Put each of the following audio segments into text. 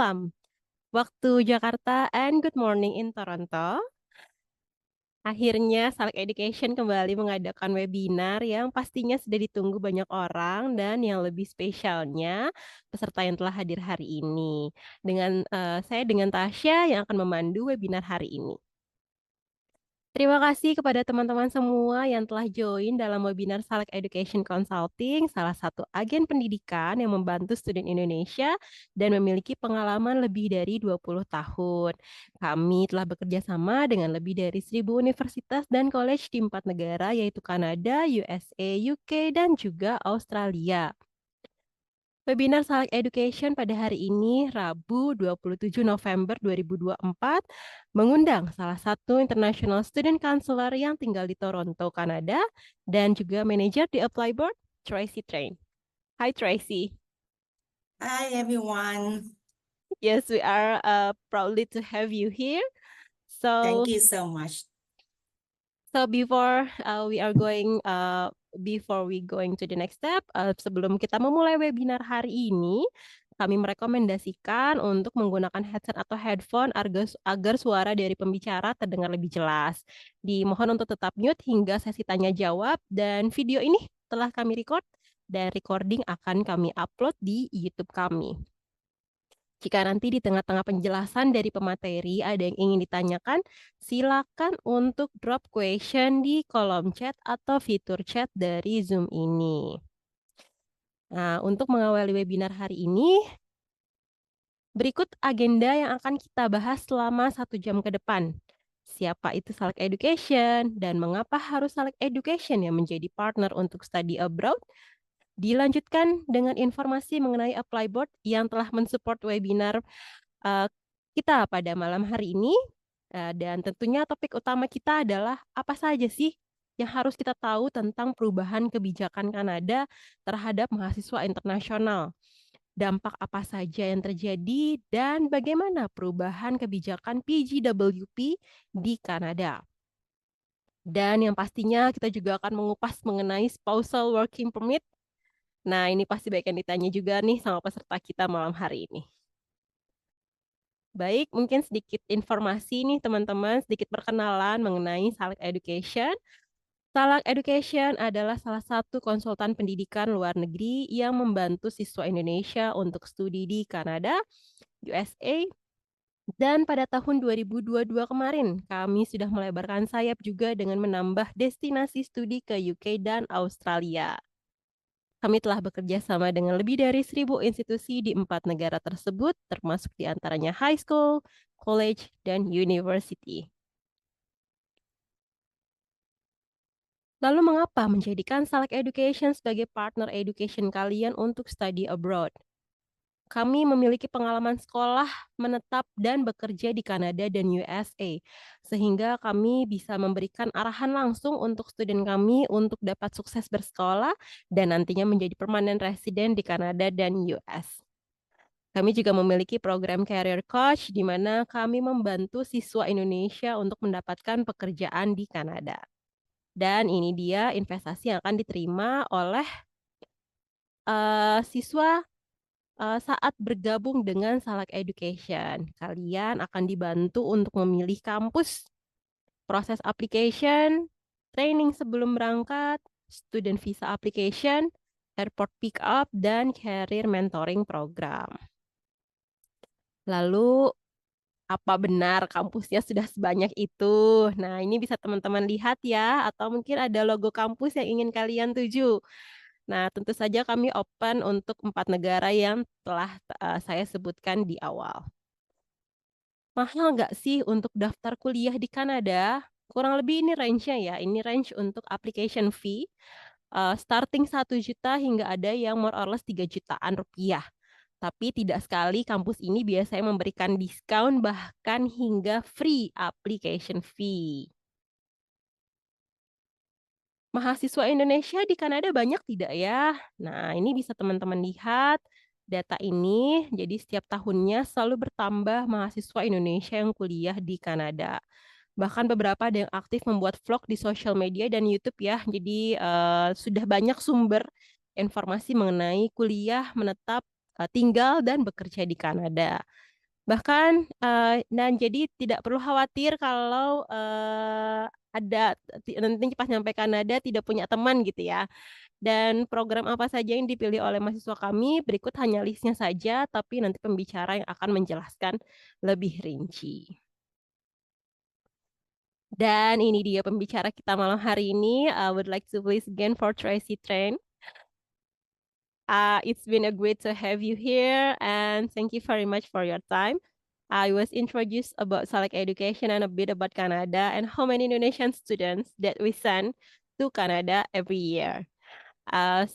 malam waktu Jakarta and good morning in Toronto. Akhirnya Salak Education kembali mengadakan webinar yang pastinya sudah ditunggu banyak orang dan yang lebih spesialnya peserta yang telah hadir hari ini. Saya dengan Tasya yang akan memandu webinar hari ini. Terima kasih kepada teman-teman semua yang telah join dalam webinar Salak Education Consulting, salah satu agen pendidikan yang membantu student Indonesia dan memiliki pengalaman lebih dari 20 tahun. Kami telah bekerja sama dengan lebih dari 1.000 universitas dan college di 4 negara yaitu Kanada, USA, UK, dan juga Australia. Webinar Salak Education pada hari ini, Rabu 27 November 2024, mengundang salah satu International Student Counsellor yang tinggal di Toronto, Kanada, dan juga manajer di Apply Board, Tracey Tran. Hi Tracey. Hi everyone. Yes, we are proudly to have you here. Thank you so much. So before we going to the next step, sebelum kita memulai webinar hari ini, kami merekomendasikan untuk menggunakan headset atau headphone agar suara dari pembicara terdengar lebih jelas. Dimohon untuk tetap mute hingga sesi tanya jawab, dan video ini telah kami record dan recording akan kami upload di YouTube kami. Jika nanti di tengah-tengah penjelasan dari pemateri ada yang ingin ditanyakan, silakan untuk drop question di kolom chat atau fitur chat dari Zoom ini. Nah, untuk mengawali webinar hari ini, berikut agenda yang akan kita bahas selama 1 jam ke depan. Siapa itu Salak Education dan mengapa harus Salak Education yang menjadi partner untuk study abroad? Dilanjutkan dengan informasi mengenai Apply Board yang telah mensupport webinar kita pada malam hari ini. Dan tentunya topik utama kita adalah apa saja sih yang harus kita tahu tentang perubahan kebijakan Kanada terhadap mahasiswa internasional. Dampak apa saja yang terjadi dan bagaimana perubahan kebijakan PGWP di Kanada. Dan yang pastinya kita juga akan mengupas mengenai spousal working permit. Nah, ini pasti banyak yang ditanya juga nih sama peserta kita malam hari ini. Baik, mungkin sedikit informasi nih teman-teman, sedikit perkenalan mengenai Salak Education. Salak Education adalah salah satu konsultan pendidikan luar negeri yang membantu siswa Indonesia untuk studi di Kanada, USA, dan pada tahun 2022 kemarin kami sudah melebarkan sayap juga dengan menambah destinasi studi ke UK dan Australia. Kami telah bekerja sama dengan lebih dari 1.000 institusi di 4 negara tersebut, termasuk diantaranya high school, college, dan university. Lalu mengapa menjadikan Salak Education sebagai partner education kalian untuk study abroad? Kami memiliki pengalaman sekolah, menetap, dan bekerja di Kanada dan USA, sehingga kami bisa memberikan arahan langsung untuk student kami untuk dapat sukses bersekolah dan nantinya menjadi permanent resident di Kanada dan US. Kami juga memiliki program career coach di mana kami membantu siswa Indonesia untuk mendapatkan pekerjaan di Kanada. Dan ini dia investasi yang akan diterima oleh siswa saat bergabung dengan Salak Education. Kalian akan dibantu untuk memilih kampus, proses application, training sebelum berangkat, student visa application, airport pick up, dan career mentoring program. Lalu, apa benar kampusnya sudah sebanyak itu? Nah, ini bisa teman-teman lihat ya, atau mungkin ada logo kampus yang ingin kalian tuju. Nah, tentu saja kami open untuk 4 negara yang telah saya sebutkan di awal. Mahal nggak sih untuk daftar kuliah di Kanada? Kurang lebih ini range-nya ya. Ini range untuk application fee. Starting 1 juta hingga ada yang more or less 3 jutaan rupiah. Tapi tidak sekali kampus ini biasanya memberikan diskon bahkan hingga free application fee. Mahasiswa Indonesia di Kanada banyak tidak ya? Nah, ini bisa teman-teman lihat data ini. Jadi setiap tahunnya selalu bertambah mahasiswa Indonesia yang kuliah di Kanada. Bahkan beberapa ada yang aktif membuat vlog di social media dan YouTube ya. Jadi sudah banyak sumber informasi mengenai kuliah, menetap, tinggal, dan bekerja di Kanada. Bahkan dan jadi tidak perlu khawatir kalau ada nanti pas nyampe Kanada tidak punya teman gitu ya. Dan program apa saja yang dipilih oleh mahasiswa kami berikut hanya listnya saja, tapi nanti pembicara yang akan menjelaskan lebih rinci. Dan ini dia pembicara kita malam hari ini. I would like to please again for Tracey Tran. It's been a great to have you here, and thank you very much for your time. I was introduced about Salak education and a bit about Canada and how many Indonesian students that we send to Canada every year.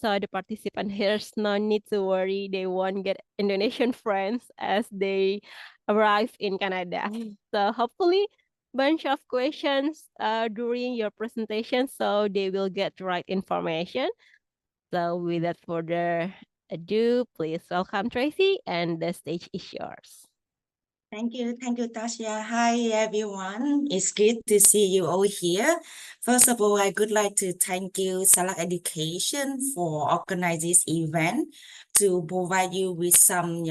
So the participant here's no need to worry. They won't get Indonesian friends as they arrive in Canada. So hopefully bunch of questions during your presentation so they will get the right information. So without further ado, please welcome Tracey and the stage is yours. Thank you, Tasha. Hi, everyone. It's good to see you all here. First of all, I would like to thank you, Salak Education, for organizing this event to provide you with some,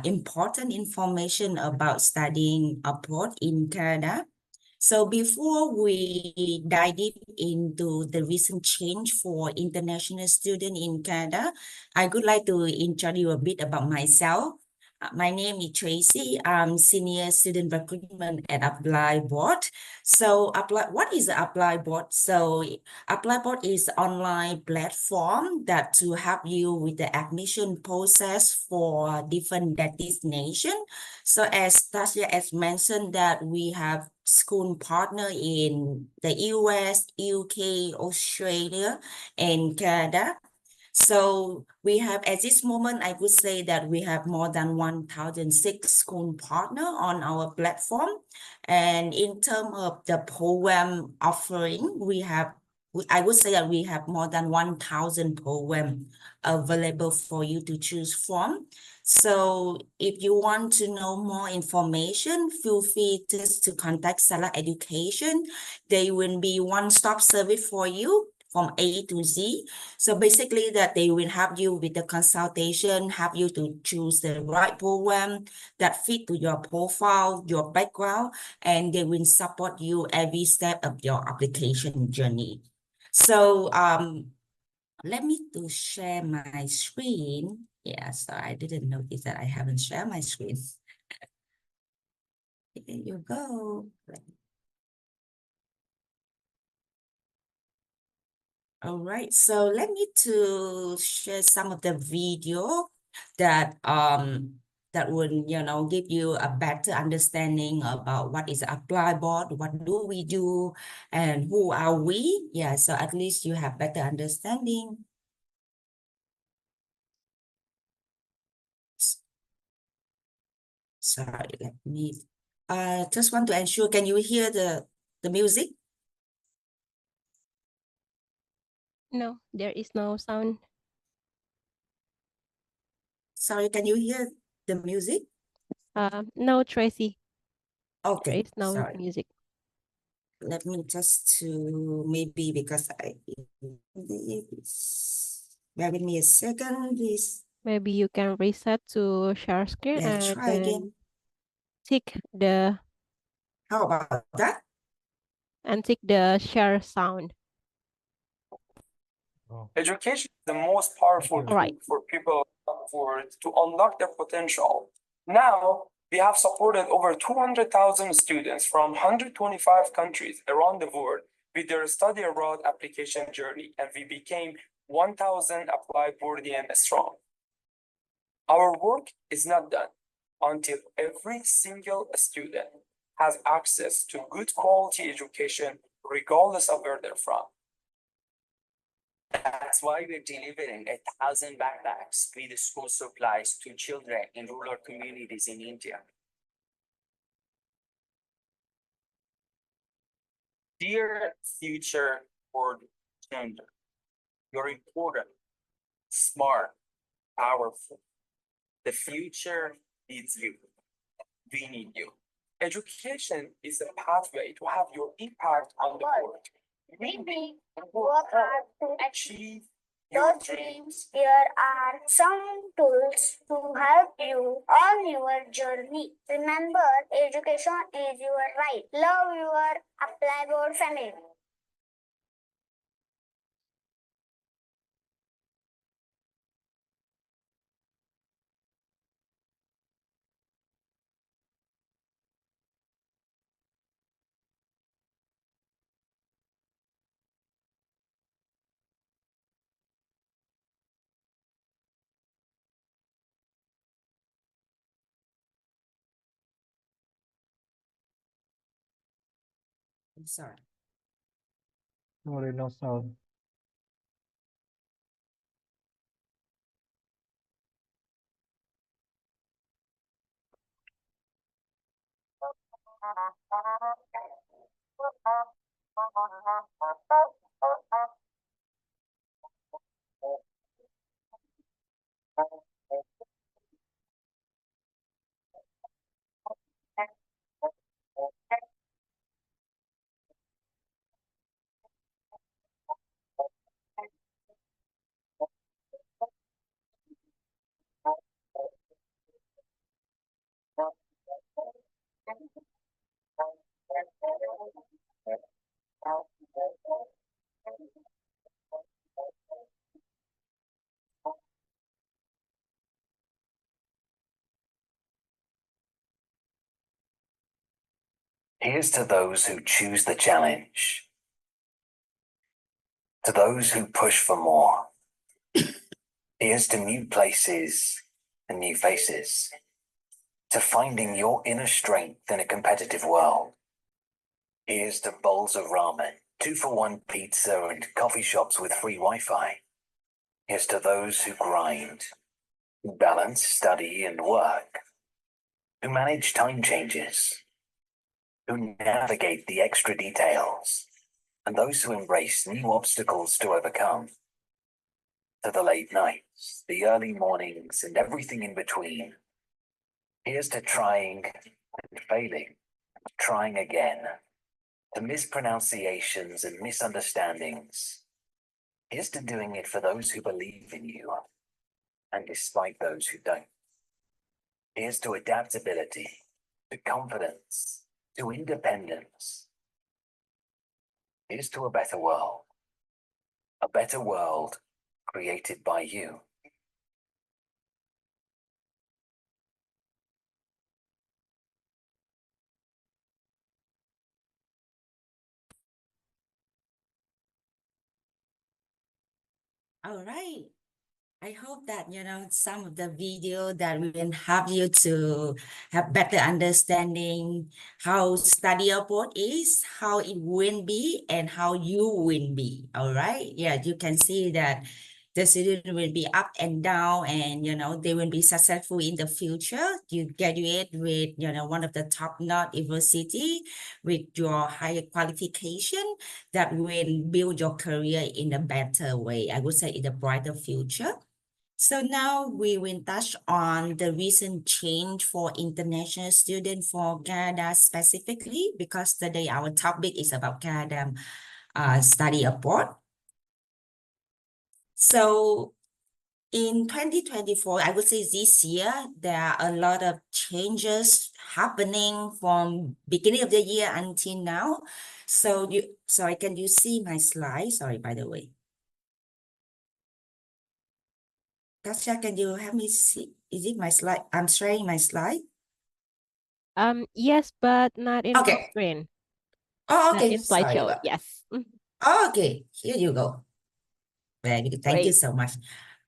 important information about studying abroad in Canada. So before we dive deep into the recent change for international students in Canada, I would like to introduce you a bit about myself. My name is Tracey. I'm Senior Student Recruitment at Apply Board. So what is the Apply Board? So Apply Board is an online platform that to help you with the admission process for different destinations. So as Tasha has mentioned that we have school partner in the US, UK, Australia, and Canada. So we have, at this moment, I would say that we have more than 1,006 school partner on our platform. And in terms of the program offering, I would say that we have more than 1,000 programs available for you to choose from. So if you want to know more information, feel free just to contact Salak Education. They will be one-stop service for you from A to Z. So basically that they will help you with the consultation, help you to choose the right program that fit to your profile, your background, and they will support you every step of your application journey. So let me to share my screen. Yeah, so I didn't notice that I haven't shared my screen. There you go. All right, so let me to share some of the video that that will give you a better understanding about what is Apply Board, what do we do, and who are we? Yeah, so at least you have better understanding. Sorry, let me just want to ensure, can you hear the music? No, there is no sound. Sorry, can you hear the music? No, Tracey. There Okay, is no sorry. music. Let me just to maybe because bear with me a second, please. Maybe you can reset to share screen Let's and try again. then tick the How about that? share sound. Education is the most powerful tool Right. for people to unlock their potential. Now, we have supported over 200,000 students from 125 countries around the world with their study abroad application journey, and we became 1,000 Apply Boardian strong. Our work is not done until every single student has access to good quality education, regardless of where they're from. That's why we're delivering 1,000 backpacks with school supplies to children in rural communities in India. Dear future world gender, you're important, smart, powerful. The future needs you. We need you. Education is a pathway to have your impact on the world. We work hard to achieve your dreams. Here are some tools to help you on your journey. Remember, education is your right. Love your apply board family. I'm sorry. Sorry, no sound. Here's to those who choose the challenge, to those who push for more. Here's to new places and new faces, to finding your inner strength in a competitive world. Here's to bowls of ramen, 2-for-1 pizza and coffee shops with free Wi-Fi. Here's to those who grind, who balance study and work, who manage time changes, who navigate the extra details, and those who embrace new obstacles to overcome. To the late nights, the early mornings, and everything in between. Here's to trying and failing, trying again, to mispronunciations and misunderstandings. Here's to doing it for those who believe in you, and despite those who don't. Here's to adaptability, to confidence, to independence. Here's to a better world created by you. All right. I hope that, some of the video that will help you to have better understanding how study abroad is, how it will be, and how you will be. All right. Yeah, you can see that the student will be up and down, and, they will be successful in the future. You graduate with, one of the top-notch university with your higher qualification that will build your career in a better way. I would say in a brighter future. So now we will touch on the recent change for international students for Canada specifically, because today our topic is about Canada study abroad. So in 2024, I would say this year, there are a lot of changes happening from beginning of the year until now. So sorry, can you see my slide? Sorry, by the way. Tasha, can you help me see? Is it my slide? I'm sharing my slide. Yes, but not in full Okay. screen. Oh, Not okay. in Sorry slideshow. about. Yes. Oh, okay. Here you go. Very good. Thank you Great. so much.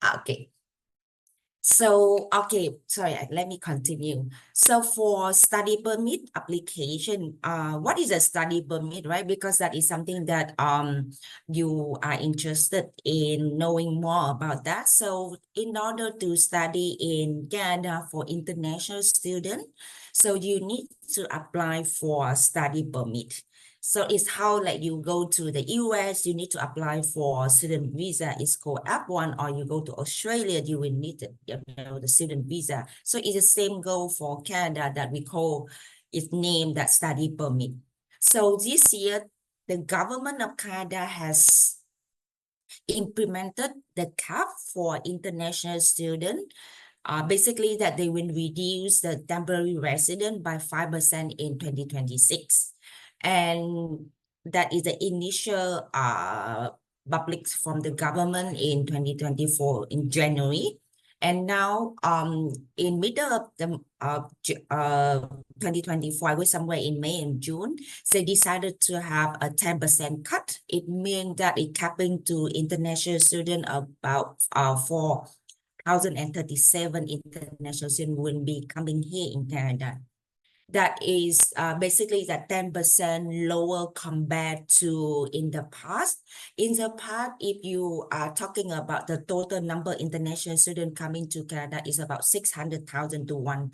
Okay. So, okay, sorry, let me continue. So for study permit application, what is a study permit, right? Because that is something that you are interested in knowing more about that. So in order to study in Canada for international student, so you need to apply for a study permit. So it's how like you go to the US, you need to apply for student visa. It's called F1, or you go to Australia, you will need the student visa. So it's the same goal for Canada that we call, it's named that study permit. So this year, the government of Canada has implemented the cap for international students. Basically that they will reduce the temporary resident by 5% in 2026. And that is the initial public from the government in 2024 in January. And now in middle of the 2024, I was somewhere in May and June, they decided to have a 10% cut. It means that it capping to international students about 4,037 international students will be coming here in Canada. That is basically that 10% lower compared to in the past. In the past, if you are talking about the total number of international students coming to Canada is about 600,000 to 1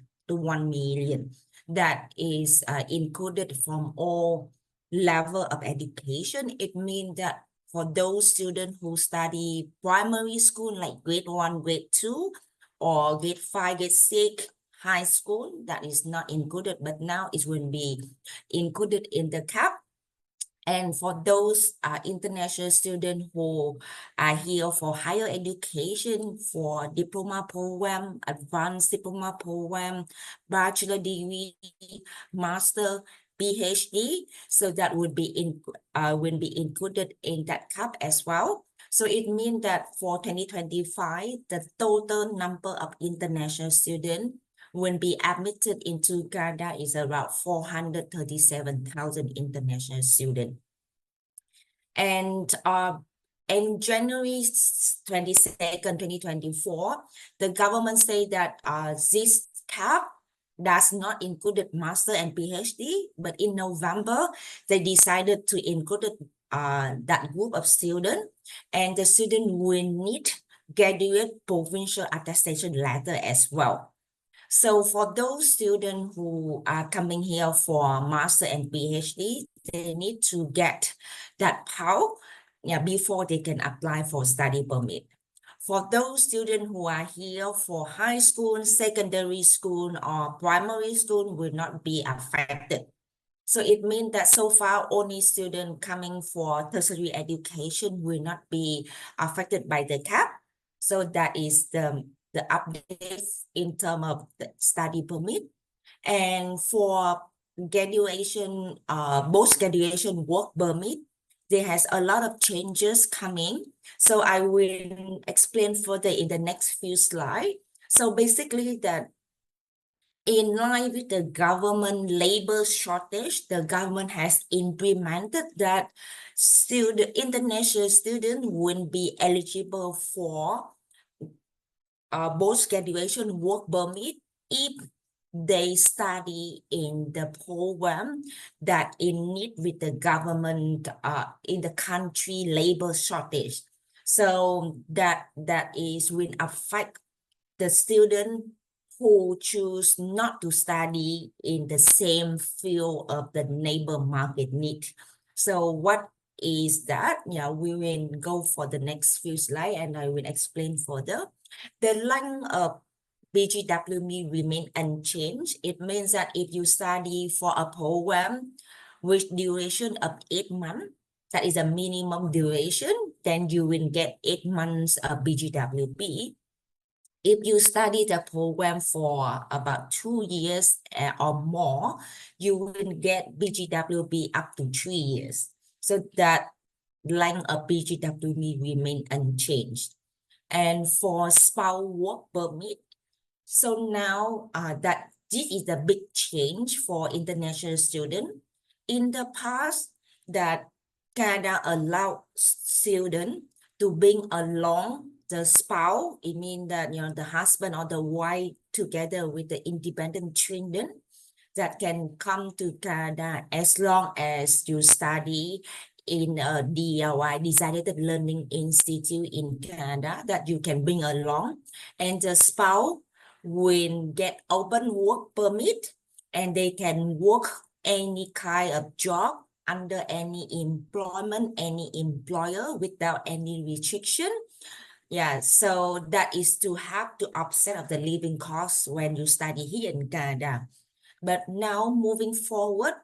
million. That is included from all level of education. It means that for those students who study primary school like grade 1, grade 2, or grade 5, grade 6, high school, that is not included, but now it will be included in the cap. And for those international students who are here for higher education, for diploma program, advanced diploma program, bachelor degree, master, PhD, so that would be included in that cap as well. So it means that for 2025, the total number of international students will be admitted into Canada is around 437,000 international students. And in January 22nd, 2024, the government said that this cap does not include master and PhD, but in November, they decided to include that group of students, and the student will need graduate provincial attestation letter as well. So for those students who are coming here for master and PhD, they need to get that PAL before they can apply for study permit. For those students who are here for high school, secondary school, or primary school will not be affected. So it means that so far only students coming for tertiary education will not be affected by the cap. So that is the updates in terms of the study permit. And for graduation, post-graduation work permit, there has a lot of changes coming. So I will explain further in the next few slides. So basically that in line with the government labor shortage, the government has implemented that international students will be eligible for post-graduation work permit if they study in the program that in need with the government in the country labor shortage. So that is will affect the student who choose not to study in the same field of the labor market need. So what is that? Yeah, we will go for the next few slides and I will explain further. The length of PGWP remain unchanged. It means that if you study for a program with duration of 8 months, that is a minimum duration, then you will get 8 months of PGWP. If you study the program for about 2 years or more, you will get PGWP up to 3 years. So that length of PGWP remain unchanged. And for spouse work permit, so now that this is the big change for international students. In the past, that Canada allowed students to bring along the spouse. It means that the husband or the wife together with the independent children that can come to Canada as long as you study in a DLI, Designated Learning Institute in Canada, that you can bring along, and the spouse will get open work permit and they can work any kind of job under any employment, any employer without any restriction. Yeah, so that is to have to offset of the living costs when you study here in Canada. But now moving forward,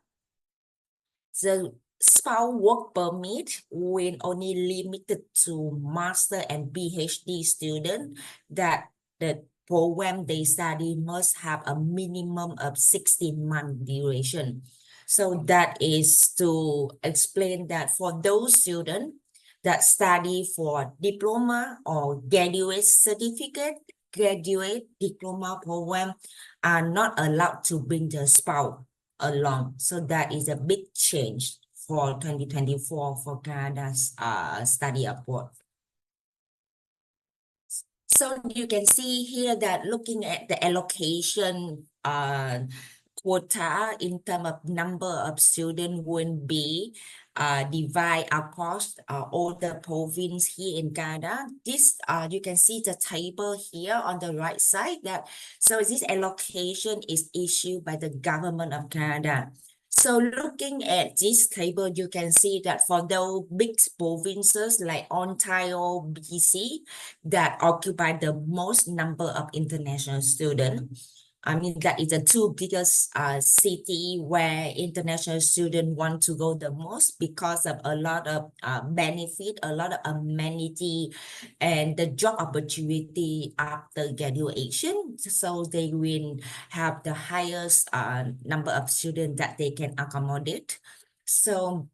the spouse work permit will only limited to master and PhD student, that the program they study must have a minimum of 16-month duration. So that is to explain that for those students that study for diploma or graduate certificate, graduate diploma program are not allowed to bring their spouse along. So that is a big change for 2024 for Canada's study abroad. So you can see here that looking at the allocation quota in terms of number of students will be divided across all the province here in Canada. This you can see the table here on the right side, that so this allocation is issued by the government of Canada. So looking at this table, you can see that for those big provinces like Ontario, BC, that occupy the most number of international students. I mean, that is the two biggest city where international students want to go the most because of a lot of benefit, a lot of amenity, and the job opportunity after graduation. So they will have the highest number of students that they can accommodate. So,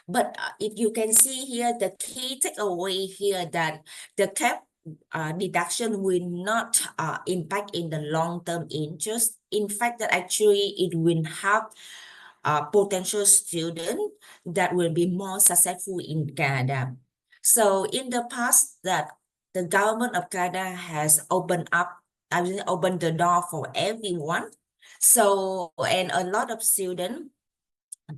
but if you can see here, the key takeaway here that the cap deduction will not impact in the long-term interest. In fact, that actually it will have potential students that will be more successful in Canada. So in the past, that the government of Canada has opened the door for everyone. So, and a lot of students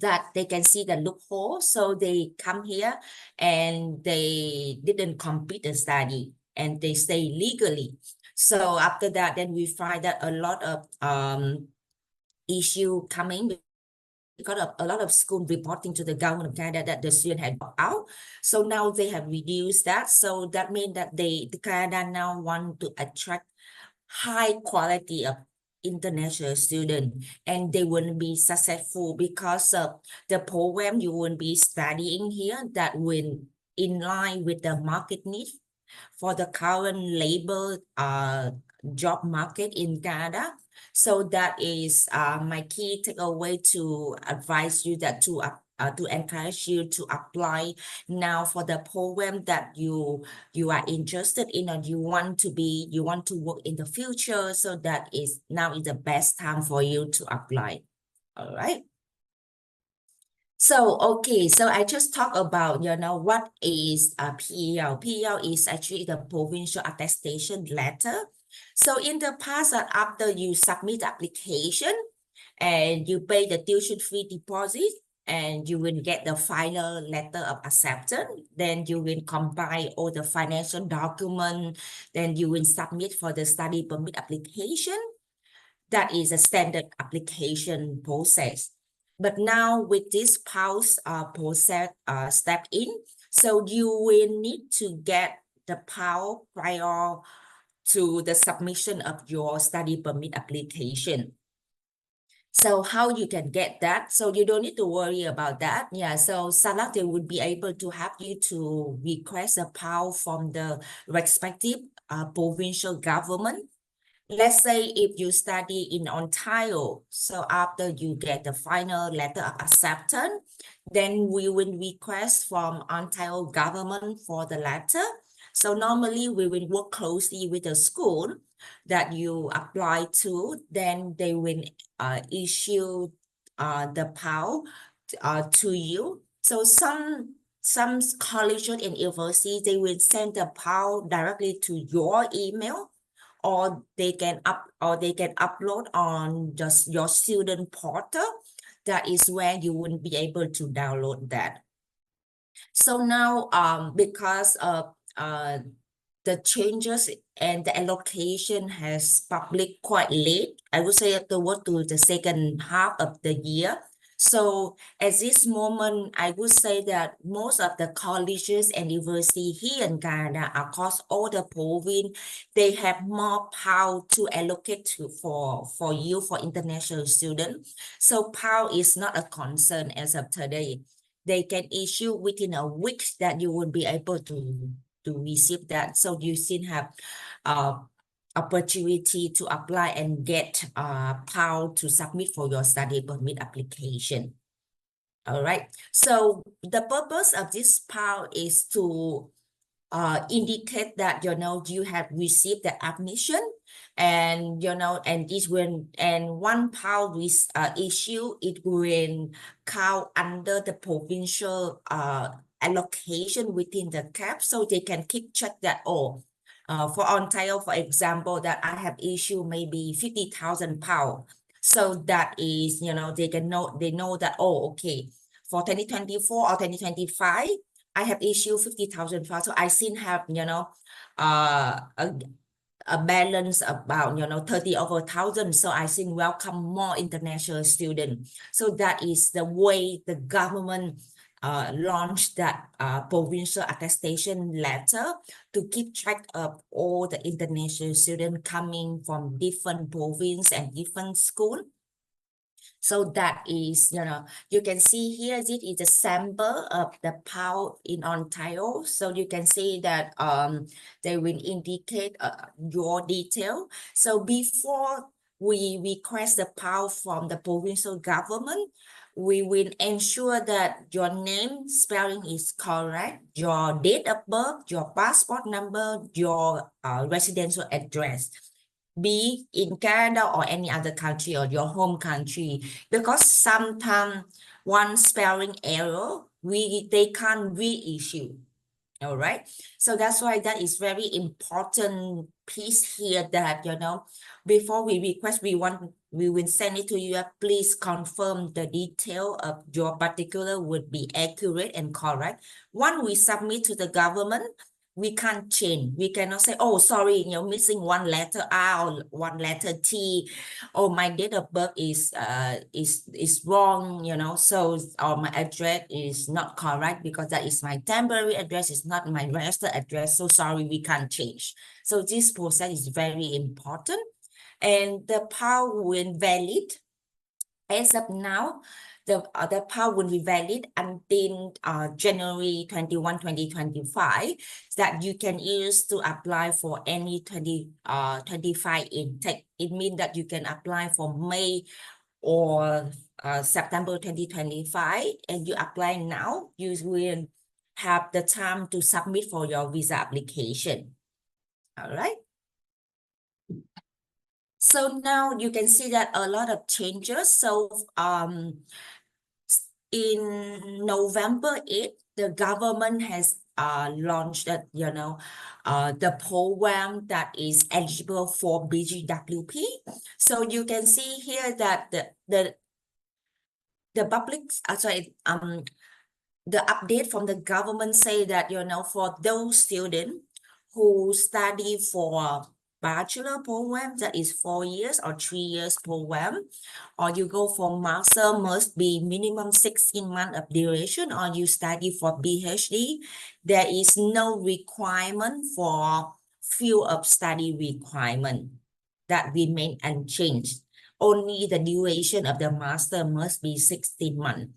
that they can see the loophole, so they come here and they didn't complete the study and they stay legally. So after that, then we find that a lot of issue coming because of a lot of school reporting to the government of Canada that the student had dropped out. So now they have reduced that. So that means that the Canada now want to attract high quality of international student, and they will be successful because of the program you will be studying here that will in line with the market need for the current labor job market in Canada. So that is my key takeaway to advise you that to encourage you to apply now for the program that you are interested in and you want to work in the future. So that is now is the best time for you to apply. All right. So, okay, so I just talk about, what is a PEL. PEL is actually the provincial attestation letter. So in the past, after you submit application and you pay the tuition fee deposit, and you will get the final letter of acceptance, then you will combine all the financial document, then you will submit for the study permit application. That is a standard application process. But now with this PALS process step in, so you will need to get the PALS prior to the submission of your study permit application. So how you can get that? So you don't need to worry about that. Yeah, so Salak, they would be able to help you to request a PALS from the respective provincial government. Let's say if you study in Ontario, so after you get the final letter of acceptance, then we will request from Ontario government for the letter. So normally we will work closely with the school that you apply to, then they will issue the PAL to you. So some colleges and universities, they will send the PAL directly to your email, or they can upload on just your student portal. That is where you will be able to download that. So now because of the changes and the allocation has public quite late, I would say toward to the second half of the year. So at this moment, I would say that most of the colleges and universities here in Canada, across all the province, they have more power to allocate to for you for international students. So power is not a concern as of today. they can issue within a week that you will be able to receive that. So you still have opportunity to apply and get PAL to submit for your study permit application. All right. So the purpose of this PAL is to indicate that you have received the admission, and and this when and one PAL is issue, it will count under the provincial allocation within the cap, so they can keep track that for Ontario, for example, that I have issued maybe 50,000 PAL. So that is, they know that, okay, for 2024 or 2025, I have issued 50,000 PAL. So I still have, a balance about, 30,000. So I still welcome more international students. So that is the way the government launched that provincial attestation letter to keep track of all the international students coming from different province and different school. So that is, you can see here, this is a sample of the PAL in Ontario. So you can see that they will indicate your detail. So before we request the PAL from the provincial government, we will ensure that your name spelling is correct, your date of birth, your passport number, your residential address, be in Canada or any other country or your home country, because sometimes one spelling error, they can't reissue. All right, so that's why that is very important piece here, that before we request, we will send it to you. Please confirm the detail of your particular would be accurate and correct. Once we submit to the government, we can't change. We cannot say, oh, sorry, missing one letter R or one letter T, or my date of birth is wrong, so or my address is not correct, because that is my temporary address, is not my registered address. So sorry, we can't change. So this process is very important, and the PAL will valid as of now. The PAL will be valid until January 21, 2025, that you can use to apply for any 2025 intake. It means that you can apply for May or September 2025, and you apply now, you will have the time to submit for your visa application. All right. So now you can see that a lot of changes. So in November 8th, the government has launched that, the program that is eligible for PGWP. So you can see here that the public, the update from the government say that, for those students who study for bachelor program, that is 4 years or 3 years program, or you go for master, must be minimum 16 months of duration, or you study for PhD, there is no requirement for field of study requirement. That remain unchanged. Only the duration of the master must be 16 months.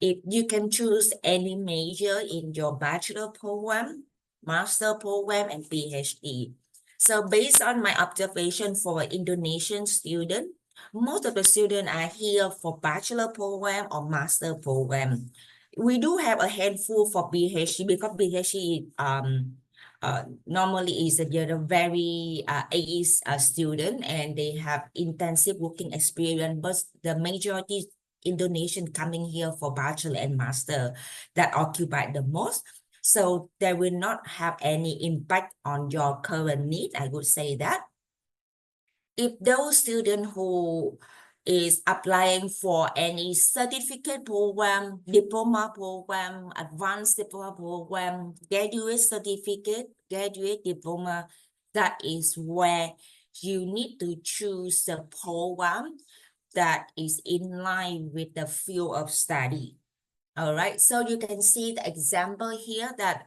If you can choose any major in your bachelor program, master program, and PhD. So based on my observation for Indonesian students, most of the students are here for bachelor program or master program. We do have a handful for PhD, because PhD normally is a very ACE student, and they have intensive working experience, but the majority Indonesian coming here for bachelor and master that occupy the most. So they will not have any impact on your current need, I would say that. If those students who is applying for any certificate program, diploma program, advanced diploma program, graduate certificate, graduate diploma, that is where you need to choose the program that is in line with the field of study. All right, so you can see the example here that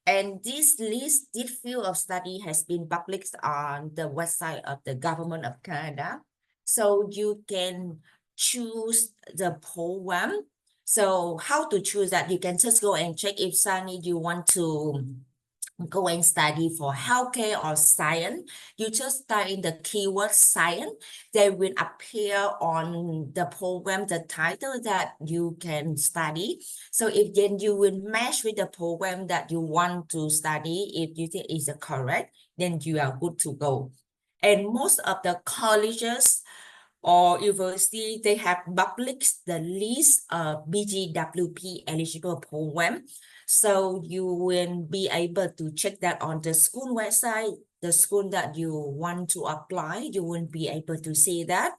and this list, this field of study has been published on the website of the Government of Canada. So you can choose the program So how to choose that? You can just go and check if Sunny, you want to go and study for healthcare or science. You just type in the keyword science. They will appear on the program, the title that you can study. So if then you will match with the program that you want to study, if you think is correct, then you are good to go. And most of the colleges or university, they have published the list of PGWP eligible program. So you will be able to check that on the school website, the school that you want to apply, you will be able to see that.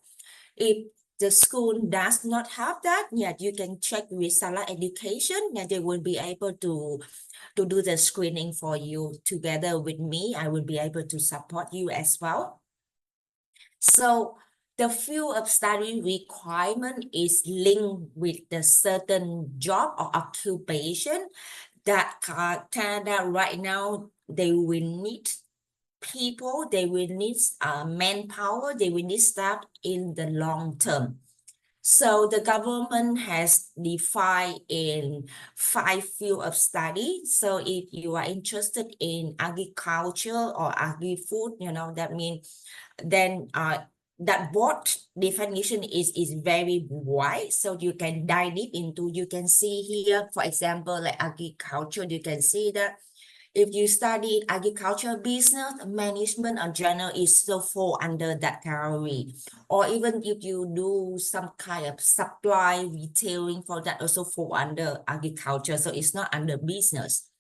If the school does not have that, yeah, you can check with Salak Education, and they will be able to do the screening for you together with me. I will be able to support you as well. So the field of study requirement is linked with the certain job or occupation that Canada right now, they will need people, they will need manpower, they will need staff in the long term. So the government has defined in 5 fields of study. So if you are interested in agriculture or agri-food, you know, that means then that broad definition is very wide. So you can dive deep into, you can see here, for example, like agriculture, you can see that if you study agriculture, business, management, or general, is still fall under that category. Or even if you do some kind of supply retailing, for that also fall under agriculture. So it's not under business.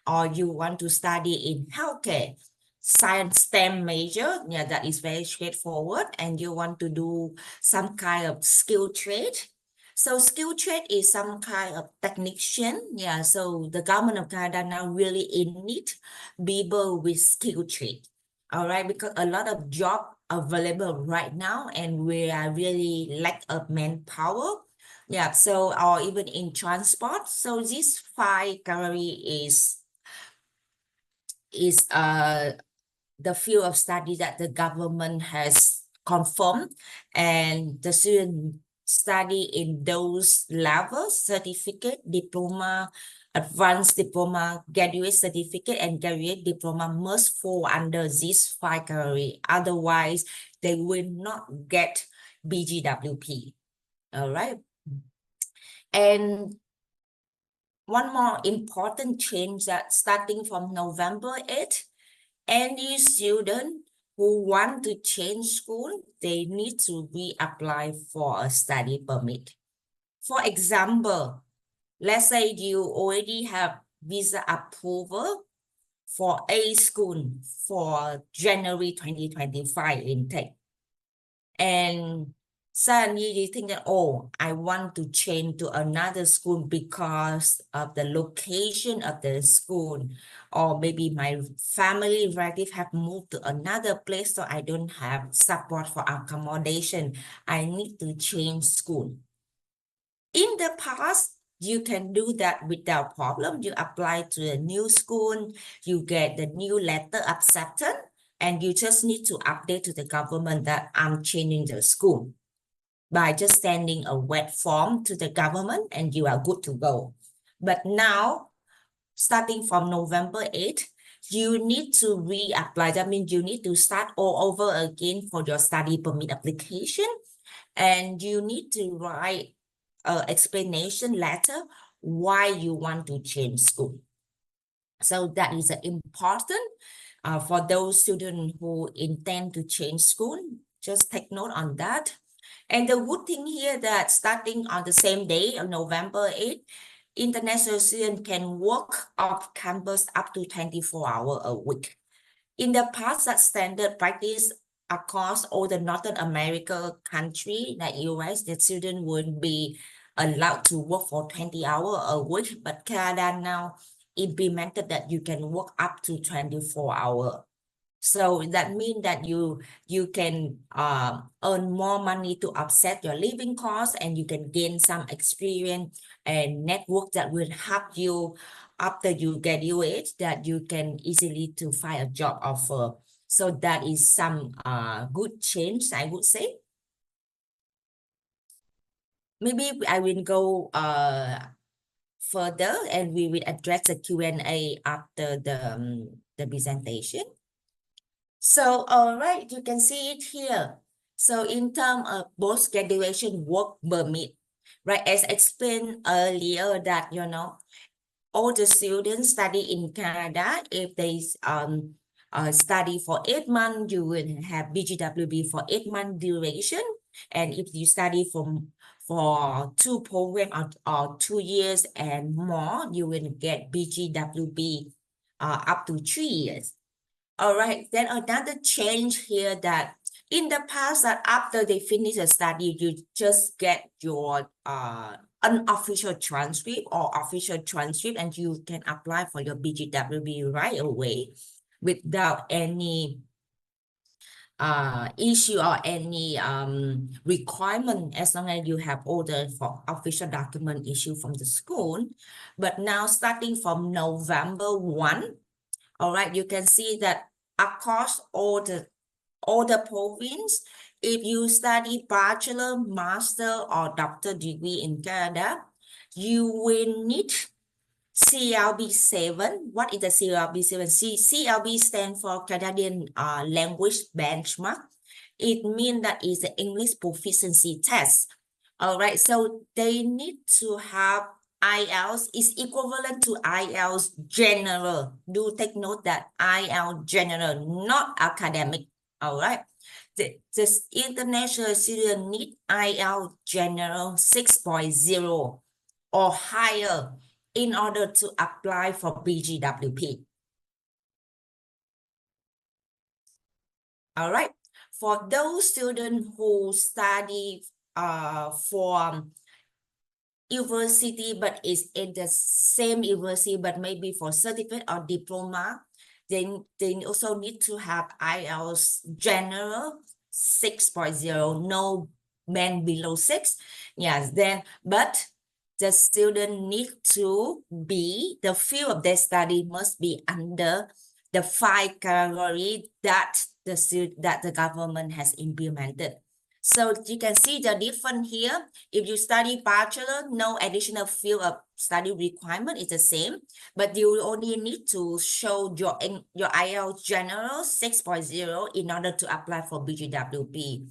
Or you want to study in healthcare, science STEM major, yeah, that is very straightforward. And you want to do some kind of skill trade. So skill trade is some kind of technician. Yeah, so the government of Canada now really in need people with skill trade. All right, because a lot of job available right now, and we are really lack of manpower. Yeah, so or even in transport. So this 5 category is the field of study that the government has confirmed, and the student study in those levels: certificate, diploma, advanced diploma, graduate certificate, and graduate diploma must fall under this 5 category. Otherwise, they will not get PGWP. All right. And one more important change that starting from November 8th, any student who want to change school, they need to reapply for a study permit. For example, let's say you already have visa approval for A school for January 2025 intake. And suddenly you think that, oh, I want to change to another school because of the location of the school, or maybe my family relative have moved to another place, so I don't have support for accommodation. I need to change school. In the past, you can do that without problem. You apply to a new school, you get the new letter acceptance, and you just need to update to the government that I'm changing the school by just sending a wet form to the government, and you are good to go. But now, starting from November 8th, you need to reapply. That means you need to start all over again for your study permit application, and you need to write an explanation letter why you want to change school. So that is important for those students who intend to change school. Just take note on that. And the good thing here that starting on the same day on November 8th, international students can work off campus up to 24 hours a week. In the past, that standard practice across all the Northern America country, like US, the student would be allowed to work for 20 hours a week, but Canada now implemented that you can work up to 24 hours. So that means that you can earn more money to offset your living costs, and you can gain some experience and network that will help you after you graduate, that you can easily to find a job offer. So that is some good change, I would say. maybe I will go further and we will address the Q&A after the presentation. So, all right, you can see it here. So in terms of post-graduation work permit, right, as explained earlier that, you know, all the students study in Canada, if they study for 8 months, you will have PGWP for 8-month duration. And if you study for 2 programs or 2 years and more, you will get PGWP up to 3 years. All right, then another change here that in the past that after they finish the study, you just get your unofficial transcript or official transcript and you can apply for your PGWP right away without any issue or any requirement as long as you have order for official document issued from the school. But now starting from November 1, all right, you can see that across all the province, if you study bachelor, master, or doctor degree in Canada, you will need CLB 7. What is the CLB 7? CLB stands for Canadian Language Benchmark. It means that it's the English proficiency test. All right, so they need to have IELTS is equivalent to IELTS general. Do take note that IELTS general, not academic. All right. The international student need IELTS general 6.0 or higher in order to apply for PGWP. All right. For those students who study for university but is in the same university but maybe for certificate or diploma, then they also need to have IELTS general 6.0, no band below 6. Yes, then but the student need to be, the field of their study must be under the 5 category that the government has implemented. So you can see the difference here. If you study bachelor, no additional field of study requirement is the same, but you only need to show your IELTS general 6.0 in order to apply for PGWP.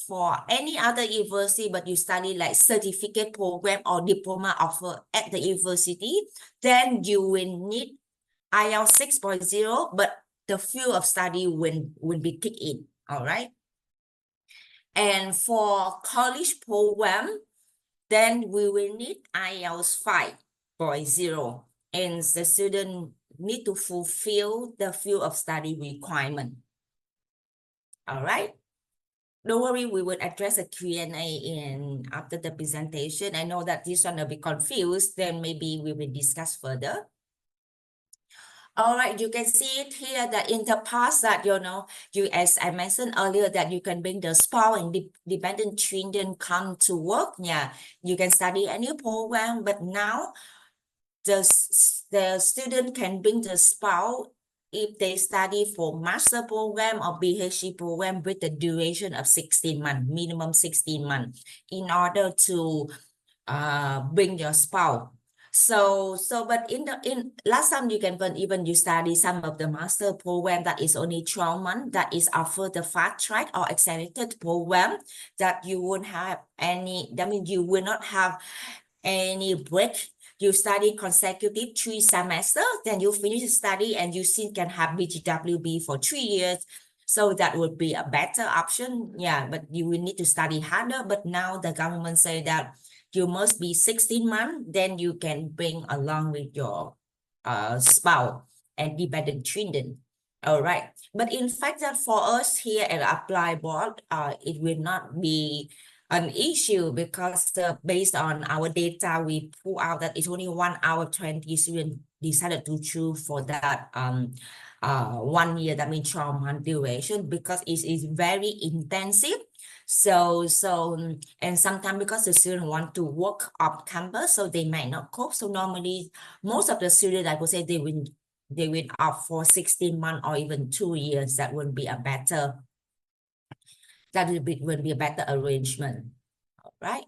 For any other university, but you study like certificate program or diploma offer at the university, then you will need IELTS 6.0, but the field of study will be kicked in, all right? And for college program, then we will need IELTS 5.0, and the student need to fulfill the field of study requirement. All right. Don't worry, we will address a Q&A after the presentation. I know that this one will be confused, then maybe we will discuss further. All right, you can see it here that in the past that, you know, as I mentioned earlier, that you can bring the spouse and dependent children come to work. Yeah, you can study any program, but now the student can bring the spouse if they study for master program or PhD program with the duration of 16 months, minimum 16 months, in order to bring your spouse. But in last time you can even you study some of the master program that is only 12 months, that is offer the fast track or accelerated program that you won't have any, that means you will not have any break. You study consecutive 3 semesters, then you finish study and you still can have PGWP for 3 years. So that would be a better option. Yeah, but you will need to study harder. But now the government say that you must be 16 months, then you can bring along with your spouse and dependent children. All right. But in fact that for us here at Apply Board, it will not be an issue because based on our data, we pull out that it's only 1 hour 20 students decided to choose for that 1 year, that means 12-month duration, because it is very intensive. So and sometimes because the students want to work off campus, so they might not cope. So normally most of the students, I would say, they will opt for 16 months or even 2 years. That would be a better, will be a better arrangement. All right.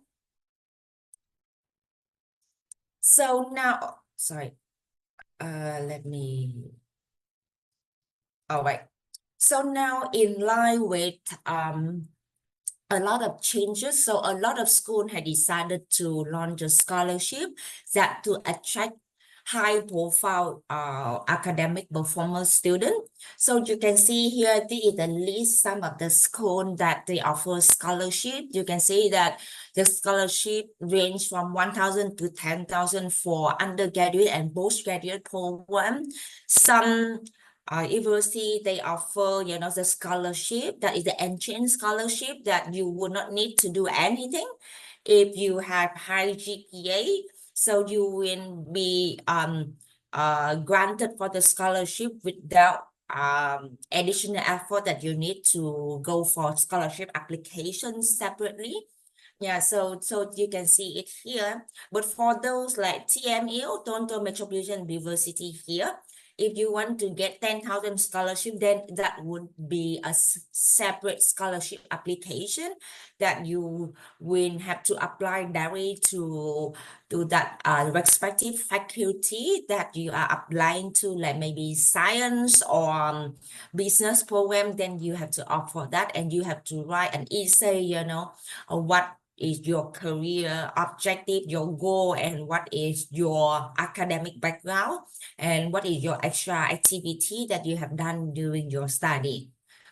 So now, sorry, let me, all right. So now in line with a lot of changes. So a lot of schools had decided to launch a scholarship that to attract high profile academic performance students. So you can see here, this is the list, some of the schools that they offer scholarship. You can see that the scholarship range from 1,000 to 10,000 for undergraduate and postgraduate program. Some university, they offer, you know, the scholarship that is the entrance scholarship that you would not need to do anything if you have high GPA. So you will be granted for the scholarship without additional effort that you need to go for scholarship applications separately. Yeah, so you can see it here. But for those like TMU, Toronto Metropolitan University here, if you want to get 10,000 scholarship, then that would be a separate scholarship application that you will have to apply directly to that respective faculty that you are applying to, like maybe science or business program. Then you have to opt for that, and you have to write an essay, you know, what is your career objective, your goal, and what is your academic background, and what is your extra activity that you have done during your study.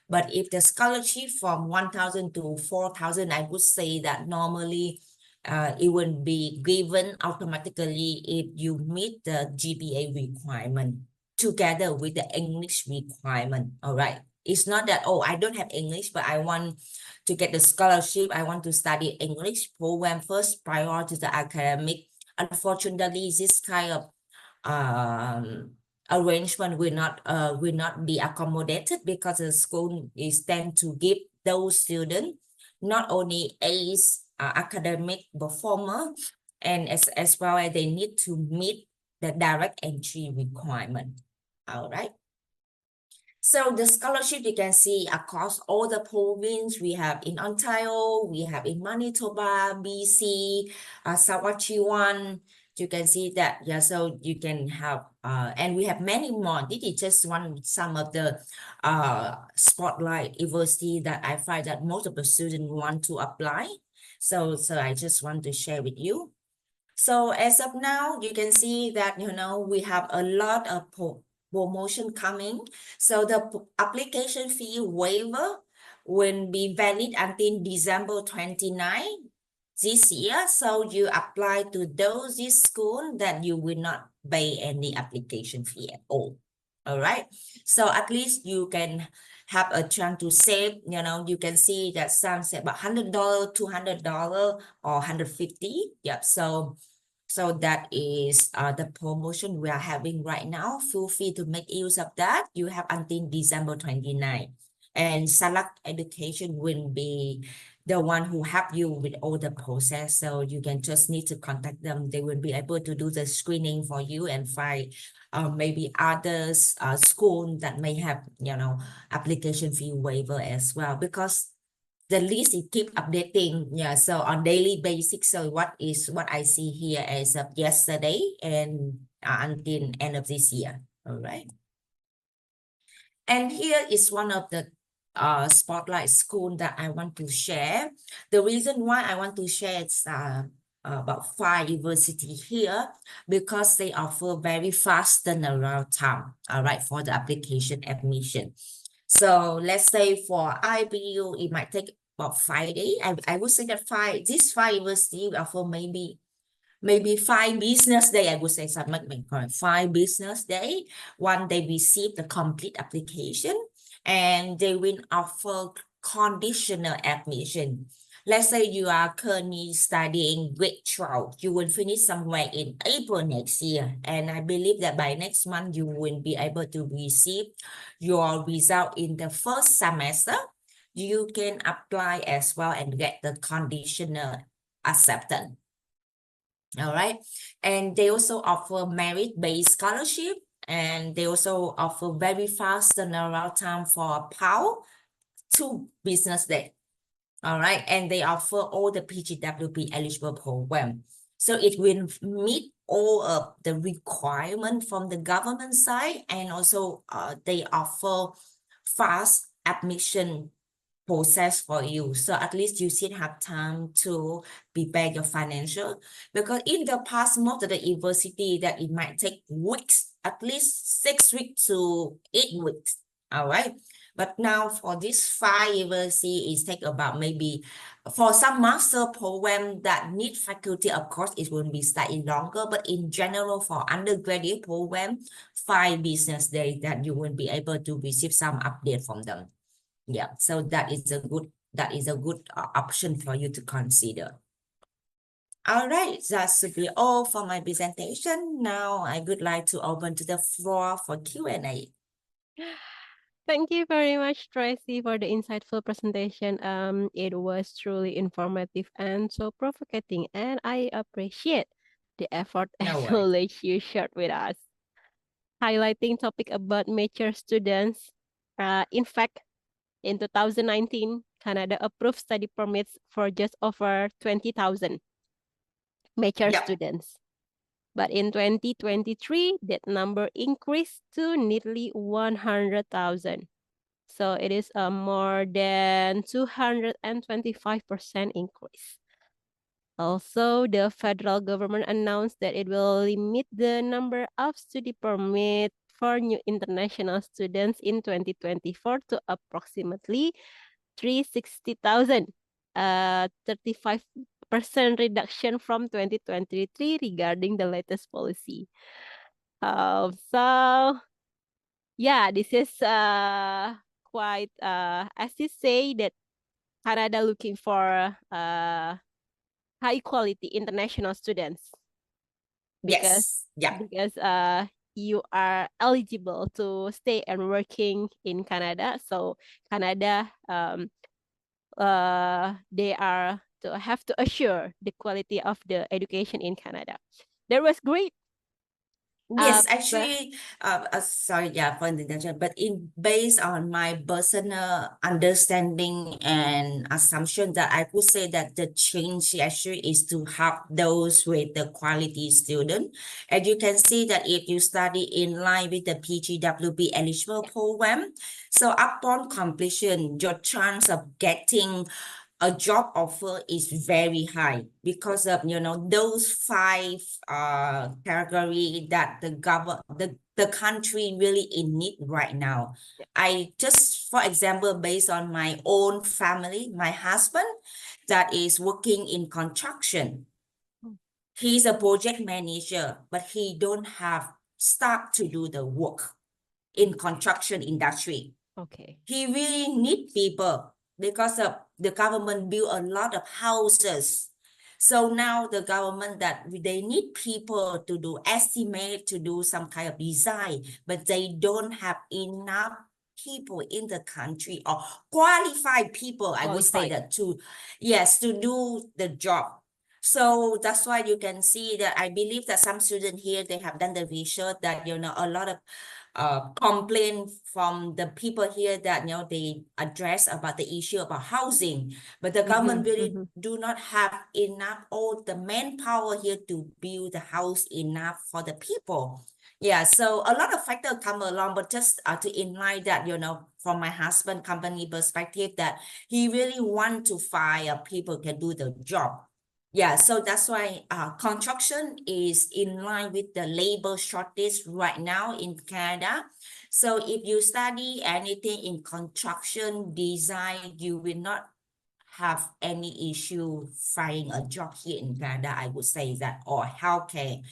But if the scholarship from 1,000 to 4,000, I would say that normally it will be given automatically if you meet the GPA requirement together with the English requirement. All right. It's not that, oh, I don't have English, but I want to get the scholarship. I want to study English program first prior to the academic. Unfortunately, this kind of arrangement will not be accommodated, because the school is tend to give those students not only A's academic performer, and as well as they need to meet the direct entry requirement. All right. So the scholarship you can see across all the provinces. We have in Ontario, we have in Manitoba, BC, Saskatchewan. You can see that, yeah, so you can have, and we have many more. This is just some of the spotlight university that I find that most of the students want to apply. So I just want to share with you. So as of now, you can see that, you know, we have a lot of promotion coming. So the application fee waiver will be valid until December 29 this year. So you apply to those schools that you will not pay any application fee at all. All right. So at least you can have a chance to save. You know, you can see that some say about $100, $200, or $150. Yep. So that is the promotion we are having right now. Feel free to make use of that. You have until December 29. And Salak Education will be the one who help you with all the process. So you can just need to contact them. They will be able to do the screening for you and find maybe others school that may have, you know, application fee waiver as well, because the list it keep updating, yeah, so on daily basis. So what I see here as of yesterday and until end of this year. All right. And here is one of the spotlight school that I want to share. The reason why I want to share is about 5 universities here, because they offer very fast turnaround time, all right, for the application admission. So let's say for IBU, it might take about 5 days. I would say that these 5 universities offer maybe 5 business days. I would say something like 5 business days. One, they receive the complete application, and they will offer conditional admission. Let's say you are currently studying grade 12. You will finish somewhere in April next year. And I believe that by next month, you will be able to receive your result in the first semester. You can apply as well and get the conditional acceptance. All right. And they also offer merit-based scholarship. And they also offer very fast turnaround time for PAL, 2 business days. All right. And they offer all the PGWP eligible program. So it will meet all of the requirement from the government side, and also they offer fast admission process for you. So at least you still have time to prepare your financial. Because in the past, most of the university that it might take weeks, at least 6 weeks to 8 weeks. All right. But now for this 5 university, it take about maybe for some master program that need faculty, of course, it will be slightly longer. But in general, for undergraduate program, 5 business days that you will be able to receive some update from them. Yeah, so that is a good option for you to consider. All right, that should be all for my presentation. Now I would like to open to the floor for Q&A. Thank you very much, Tracy, for the insightful presentation. It was truly informative and so provocating, and I appreciate the effort and No worries. knowledge you shared with us. Highlighting topic about mature students. In fact, in 2019, Canada approved study permits for just over 20,000 mature Yep. students. But in 2023, that number increased to nearly 100,000. So it is a more than 225% increase. Also, the federal government announced that it will limit the number of study permit for new international students in 2024 to approximately 360,000, 35% reduction from 2023 regarding the latest policy. So yeah, this is quite as you say that Canada looking for high quality international students because Yes. Yeah. you are eligible to stay and working in Canada. So Canada they are to have to assure the quality of the education in Canada. That was great. Yes, But actually, sorry, yeah, for the interruption, but based on my personal understanding and assumption that I could say that the change actually is to help those with the quality student. And you can see that if you study in line with the PGWP eligible program, so upon completion, your chance of getting a job offer is very high because of those 5 category that the country really in need right now. I just, for example, based on my own family, my husband that is working in construction. He's a project manager, but he don't have staff to do the work in construction industry. okay. He really need people because of the government build a lot of houses. So now the government that they need people to do estimate, to do some kind of design, but they don't have enough people in the country or qualified people, I would say Qualified. that to do the job. So that's why you can see that I believe that some students here, they have done the research that, a lot of complaint from the people here that they address about the issue about housing, but the government really do not have enough all the manpower here to build the house enough for the people. Yeah, so a lot of factors come along, but just to inline that, from my husband company perspective, that he really want to find people who can do the job. Yeah, so that's why construction is in line with the labor shortage right now in Canada. So if you study anything in construction design, you will not have any issue finding a job here in Canada, I would say that, or healthcare.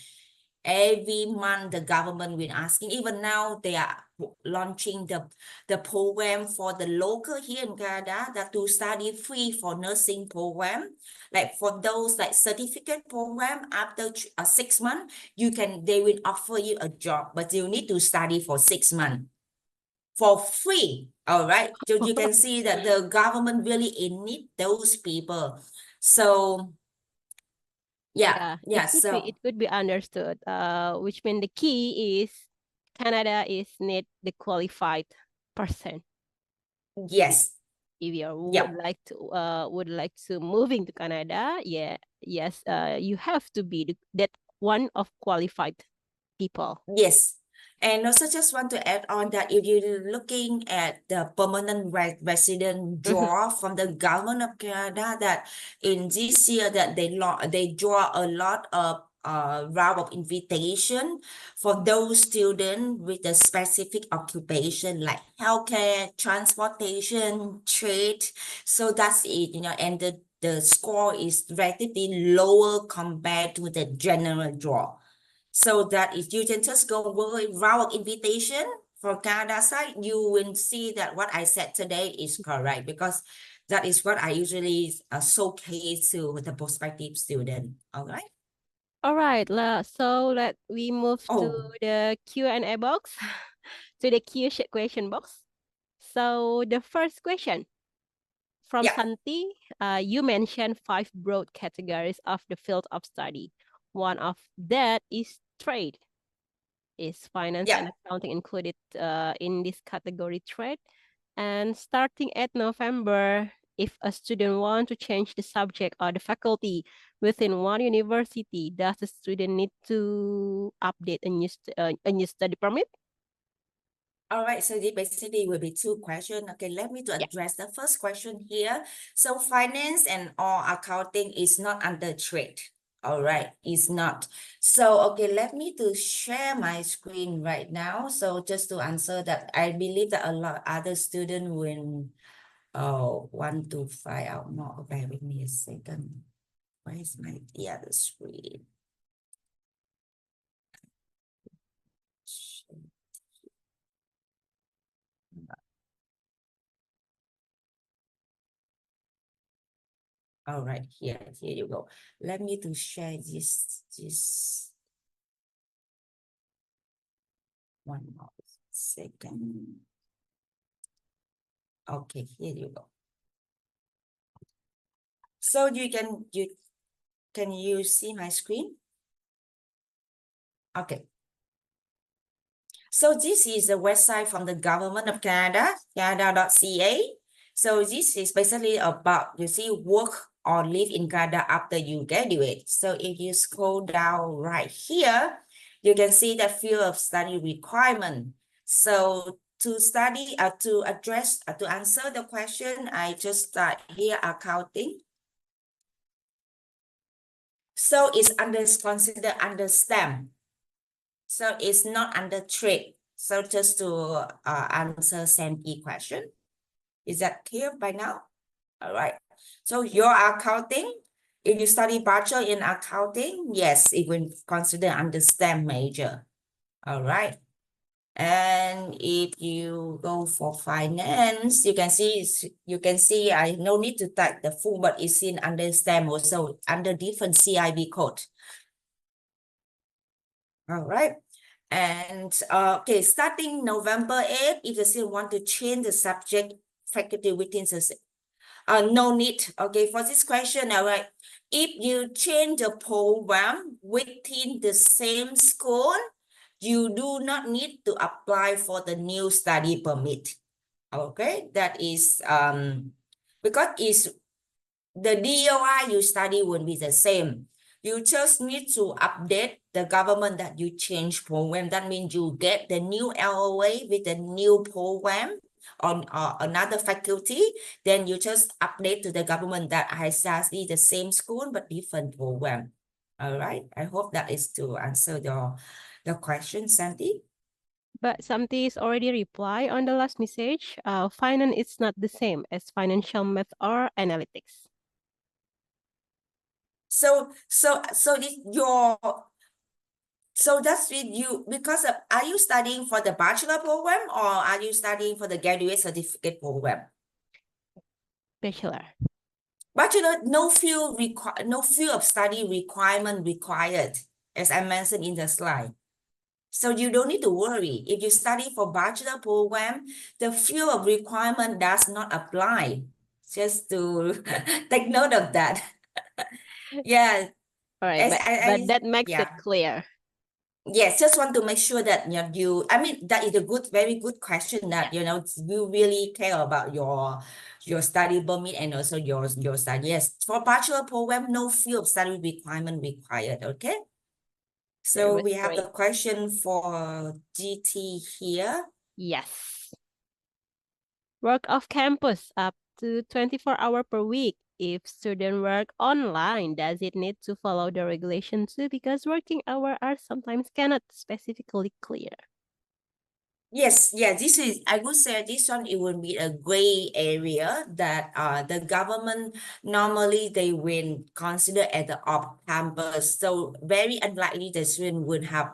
Every month, the government will asking, even now they are launching the program for the local here in Canada that to study free for nursing program. Like for those like certificate program, after 6 months, they will offer you a job, but you need to study for 6 months for free. All right. So you can see that the government really in need those people. So yeah. It could be understood. Which means the key is Canada is need the qualified person. Yes. If you would like to moving to Canada, you have to be that one of qualified people. Yes. And also just want to add on that if you're looking at the permanent resident draw from the government of Canada, that in this year that they draw a lot of round of invitation for those students with a specific occupation like healthcare, transportation, trade. So that's it, and the score is relatively lower compared to the general draw. So that if you can just go with round invitation for Canada side, you will see that what I said today is correct, because that is what I usually showcase to the prospective student. All right. All right, so let we move to Oh, the Q&A box, to the question box. So the first question from yeah. Santi, you mentioned 5 broad categories of the field of study. One of that is trade. Is finance Yeah. and accounting included in this category trade? And starting at November, if a student wants to change the subject or the faculty within one university, does the student need to update a new study permit? All right, so this basically will be 2 questions. Okay, let me to Yeah. address the first question here. So finance and or accounting is not under trade. All right, it's not. So, okay, let me to share my screen right now. So just to answer that, I believe that a lot other students will want to find out more. Bear with me a second. Where is my other screen? All right, here you go. Let me to share this one more second. Okay, here you go. So can you see my screen? Okay. So this is the website from the government of Canada, canada.ca. So this is basically about, you see, work or live in Canada after you graduate. So if you scroll down right here, you can see the field of study requirement. So to study, to answer the question, I just start here accounting. So it's considered under STEM. So it's not under trade. So just to answer Sandy question, is that clear by now? All right. So your accounting, if you study bachelor in accounting, yes, it will consider under STEM major. All right. And if you go for finance, you can see I no need to type the full, but it's in under STEM also under different CIB code. All right. And okay, starting November 8th, if you still want to change the subject faculty within the no need. Okay, for this question, all right. If you change the program within the same school, you do not need to apply for the new study permit. Okay, that is because it's the DOI you study will be the same. You just need to update the government that you change program. That means you get the new LOA with the new program on another faculty. Then you just update to the government that I study the same school but different program. All right. I hope that is to answer the question, Sandy. But Santi is already reply on the last message. Finance is not the same as financial math or analytics. So that's with you because are you studying for the bachelor program or are you studying for the graduate certificate program? Bachelor. Bachelor, no field of study requirement required, as I mentioned in the slide. So you don't need to worry. If you study for bachelor program, the field of requirement does not apply. Just to take note of that. Yeah. All right, but that makes it clear. Yes, just want to make sure that I mean, that is a very good question that, you really care about your study permit and also your study. Yes, for bachelor program, no field of study requirement required, okay? There So was we have the great. question for GT here. Yes. Work off campus up to 24 hours per week. If student work online, does it need to follow the regulation too? Because working hours are sometimes cannot specifically clear. Yes, yeah, this is, I would say this one, it will be a gray area that the government normally they will consider as the off campus. So very unlikely the student would have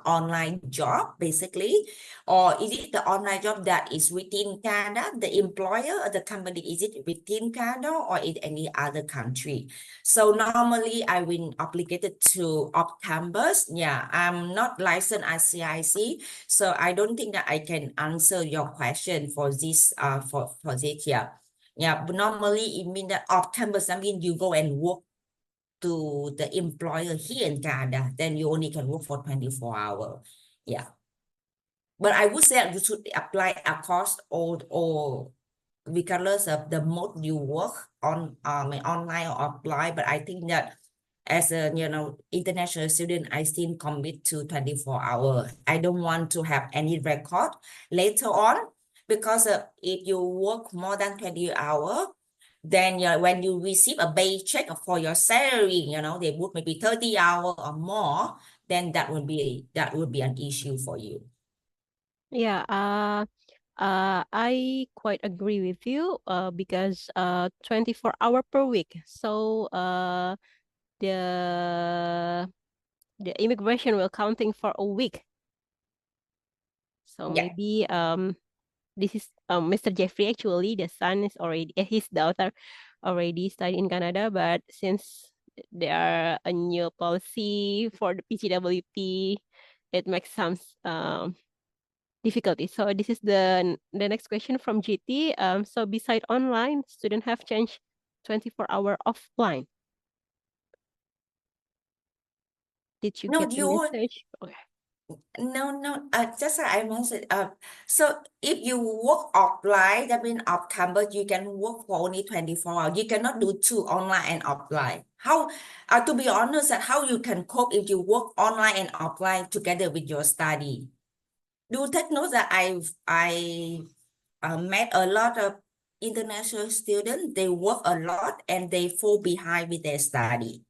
online job basically, or is it the online job that is within Canada, the employer or the company, is it within Canada or in any other country? So normally I will obligated to off campus. Yeah, I'm not licensed as CIC. So I don't think that I can answer your question for this for this here. Yeah, but normally it means that off campus, I mean you go and work to the employer here in Canada, then you only can work for 24 hours. Yeah. But I would say you should apply across all regardless of the mode you work on online or offline. But I think that as a international student, I still commit to 24 hours. I don't want to have any record later on, because if you work more than 20 hours, then when you receive a paycheck for your salary, they would maybe 30 hours or more, then that would be an issue for you. Yeah, I quite agree with you because 24 hours per week. So the immigration will counting for a week. So Yeah. maybe this is Mr. Jeffrey, actually the son is already his daughter already studied in Canada, but since there are a new policy for the PGWP, it makes some difficulty. So this is the next question from GT. So beside online, students have changed 24-hour offline. Did you No, get the message? Okay. No, just like I mentioned, so if you work offline, that means off campus, you can work for only 24 hours. You cannot do two online and offline. How, to be honest, how you can cope if you work online and offline together with your study? Do take note that I met a lot of international students. They work a lot and they fall behind with their study.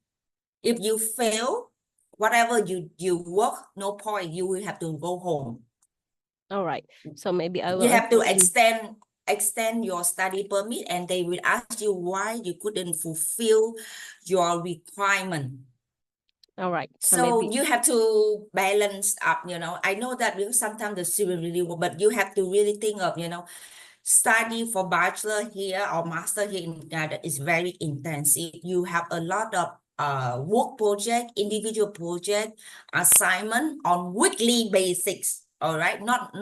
If you fail, whatever you work, no point, you will have to go home. All right. So maybe I will You have to answer extend your study permit, and they will ask you why you couldn't fulfill your requirement. All right. So So maybe you have to balance up, I know that because sometimes the student really work, but you have to really think of, study for bachelor here or master here in Canada is very intensive. You have a lot of work project, individual project, assignment on weekly basics. All right, not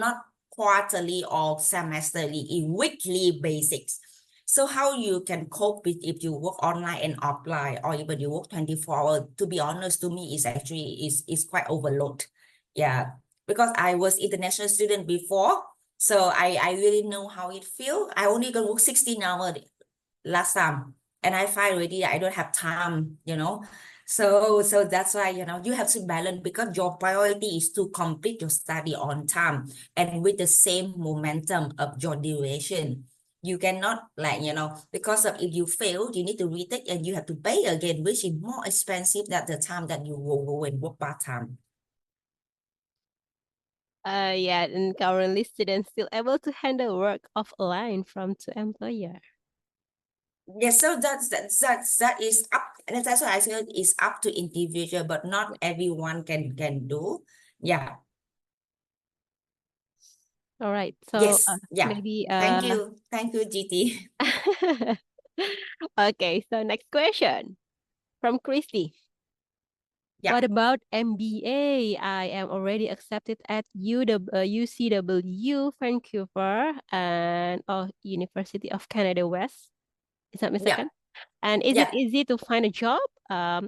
quarterly or semesterly, in weekly basics. So how you can cope with if you work online and offline, or even you work 24 hours? To be honest, to me, is actually is quite overload. Yeah, because I was international student before. So I really know how it feels. I only can work 16 hours last time, and I find already I don't have time, So that's why, you have to balance, because your priority is to complete your study on time and with the same momentum of your duration. You cannot because of if you fail, you need to retake and you have to pay again, which is more expensive than the time that you will go and work part-time. yeah, and currently students still able to handle work offline from to employer. Yes, so that is up, and that's why I said it's up to individual, but not everyone can do. Yeah. All right. So Yes. Yeah. maybe Thank you, GT. okay. So next question from Christy. Yeah. What about MBA? I am already accepted at UCW Vancouver and University of Canada West. Is that mistaken? And is it Yeah. easy to find a job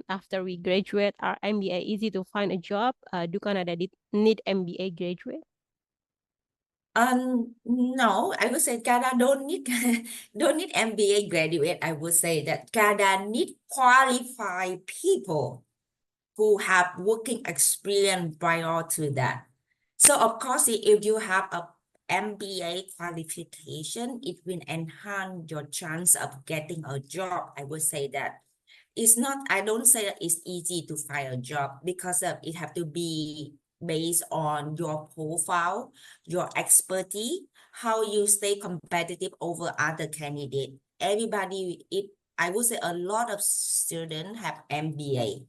after we graduate our MBA? Easy to find a job? Do Canada need MBA graduate? No, I would say Canada don't need MBA graduate. I would say that Canada need qualified people. who have working experience prior to that. So of course, if you have a MBA qualification, it will enhance your chance of getting a job. I would say that. It's not, I don't say that it's easy to find a job because it have to be based on your profile, your expertise, how you stay competitive over other candidates. Everybody, I would say a lot of students have MBA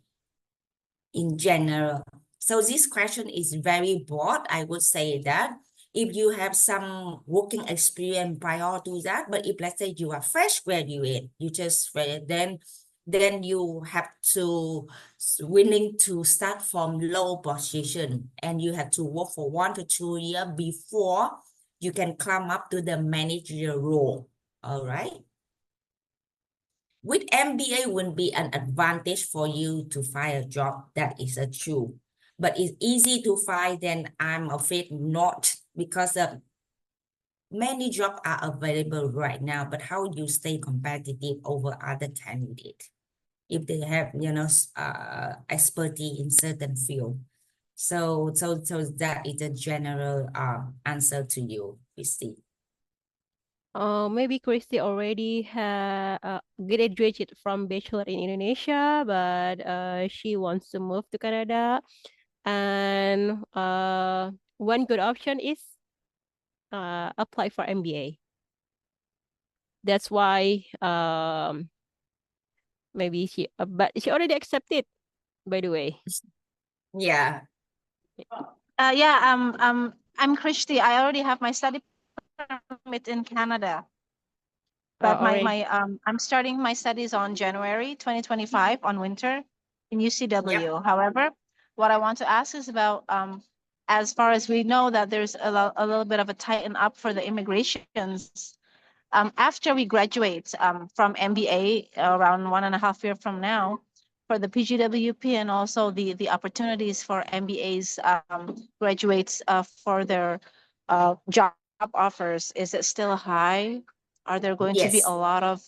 in general. So this question is very broad. I would say that if you have some working experience prior to that, but if let's say you are fresh graduate, you just then you have to willing to start from low position and you have to work for 1 to 2 years before you can climb up to the manager role. All right. With MBA will be an advantage for you to find a job. That is a true. But it's easy to find, then I'm afraid not, because many jobs are available right now, but how you stay competitive over other candidates if they have, expertise in certain field. So that is a general answer to you, Christy. Maybe Christy already graduated from bachelor in Indonesia, but she wants to move to Canada. And one good option is apply for MBA. That's why maybe but she already accepted, by the way. Yeah. I'm Christy. I already have my study permit in Canada. But I'm starting my studies on January 2025 on winter in UCW. Yep. However, what I want to ask is about as far as we know that there's a little bit of a tighten up for the immigrations. After we graduate from MBA around 1.5 years from now, for the PGWP and also the opportunities for MBAs graduates for their job offers, is it still high? Are there going to be Yes. a lot of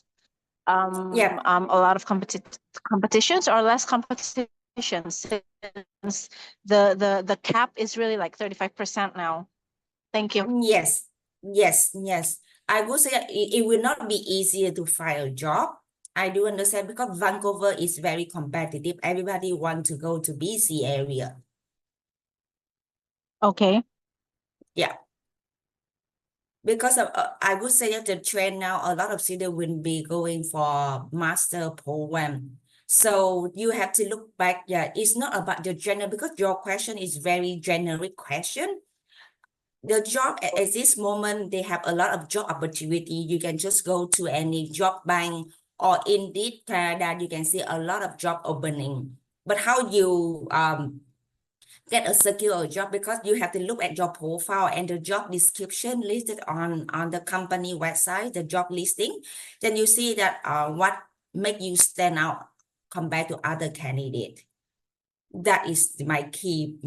Yeah. a lot of competitions or less competitions, since the cap is really like 35% now? Thank you. Yes. I would say it will not be easier to find a job. I do understand because Vancouver is very competitive. Everybody want to go to BC area. Okay. Yeah. Because I would say that the trend now, a lot of students will be going for master program. So you have to look back. Yeah, it's not about the general, because your question is very generic question. The job at this moment, they have a lot of job opportunity. You can just go to any job bank or Indeed Canada, you can see a lot of job opening. But how you get a secure job, because you have to look at your profile and the job description listed on the company website, the job listing, then you see that what make you stand out compared to other candidates. That is my key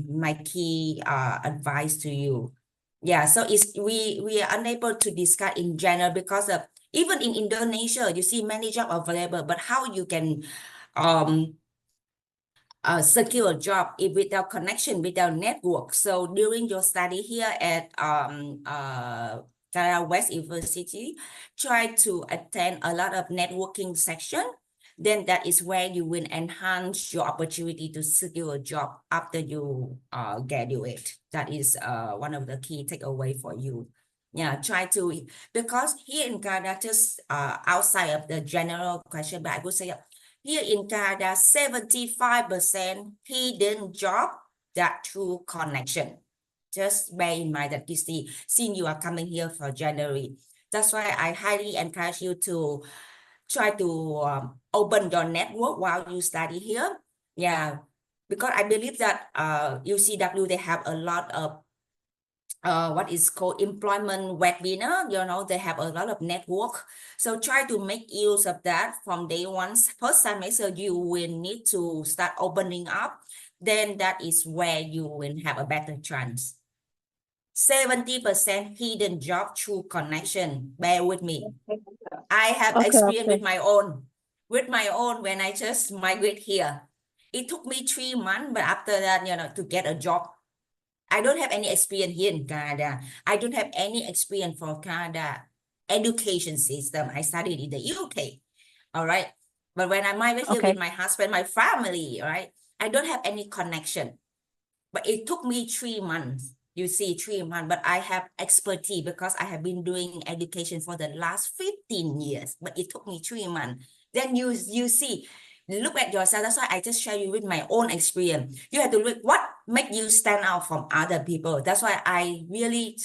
advice to you. Yeah, so we are unable to discuss in general because of even in Indonesia, you see many jobs available, but how you can secure job if without connection, without network. So during your study here at Canada West University, try to attend a lot of networking section. Then that is where you will enhance your opportunity to secure a job after you graduate. That is one of the key takeaway for you. Yeah, try to, because here in Canada, just outside of the general question, but I would say here in Canada, 75% hidden job that through connection. Just bear in mind that, Christy, since you are coming here for January, that's why I highly encourage you to try to open your network while you study here. Yeah, because I believe that UCW, they have a lot of what is called employment webinar. They have a lot of network. So try to make use of that from day one. First semester, you will need to start opening up. Then that is where you will have a better chance. 70% hidden job through connection. Bear with me. I have experience with my own when I just migrate here. It took me 3 months, but after that, to get a job. I don't have any experience here in Canada. I don't have any experience for Canada education system. I studied in the UK. All right. But when I migrated here Okay. with my husband, my family, right, I don't have any connection. But it took me 3 months. You see, 3 months. But I have expertise because I have been doing education for the last 15 years. But it took me 3 months. Then you see, look at yourself. That's why I just share you with my own experience. You have to look what make you stand out from other people. That's why I really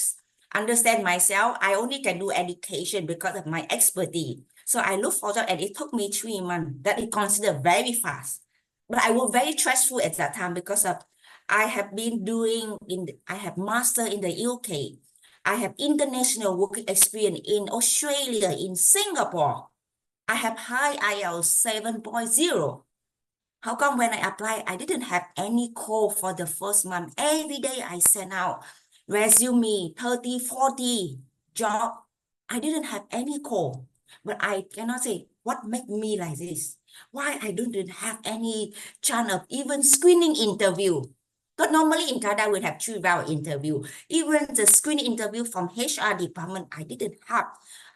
understand myself. I only can do education because of my expertise. So I look for that, and it took me 3 months. That is considered very fast. But I was very stressful at that time because of I have been doing I have master in the UK. I have international working experience in Australia, in Singapore. I have high IELTS 7.0. How come when I apply, I didn't have any call for the first month? Every day I sent out resume, 30, 40 job. I didn't have any call. But I cannot say, what made me like this? Why I didn't have any chance of even screening interview? Because normally in Canada, we have 3-round interview. Even the screening interview from HR department, I didn't have.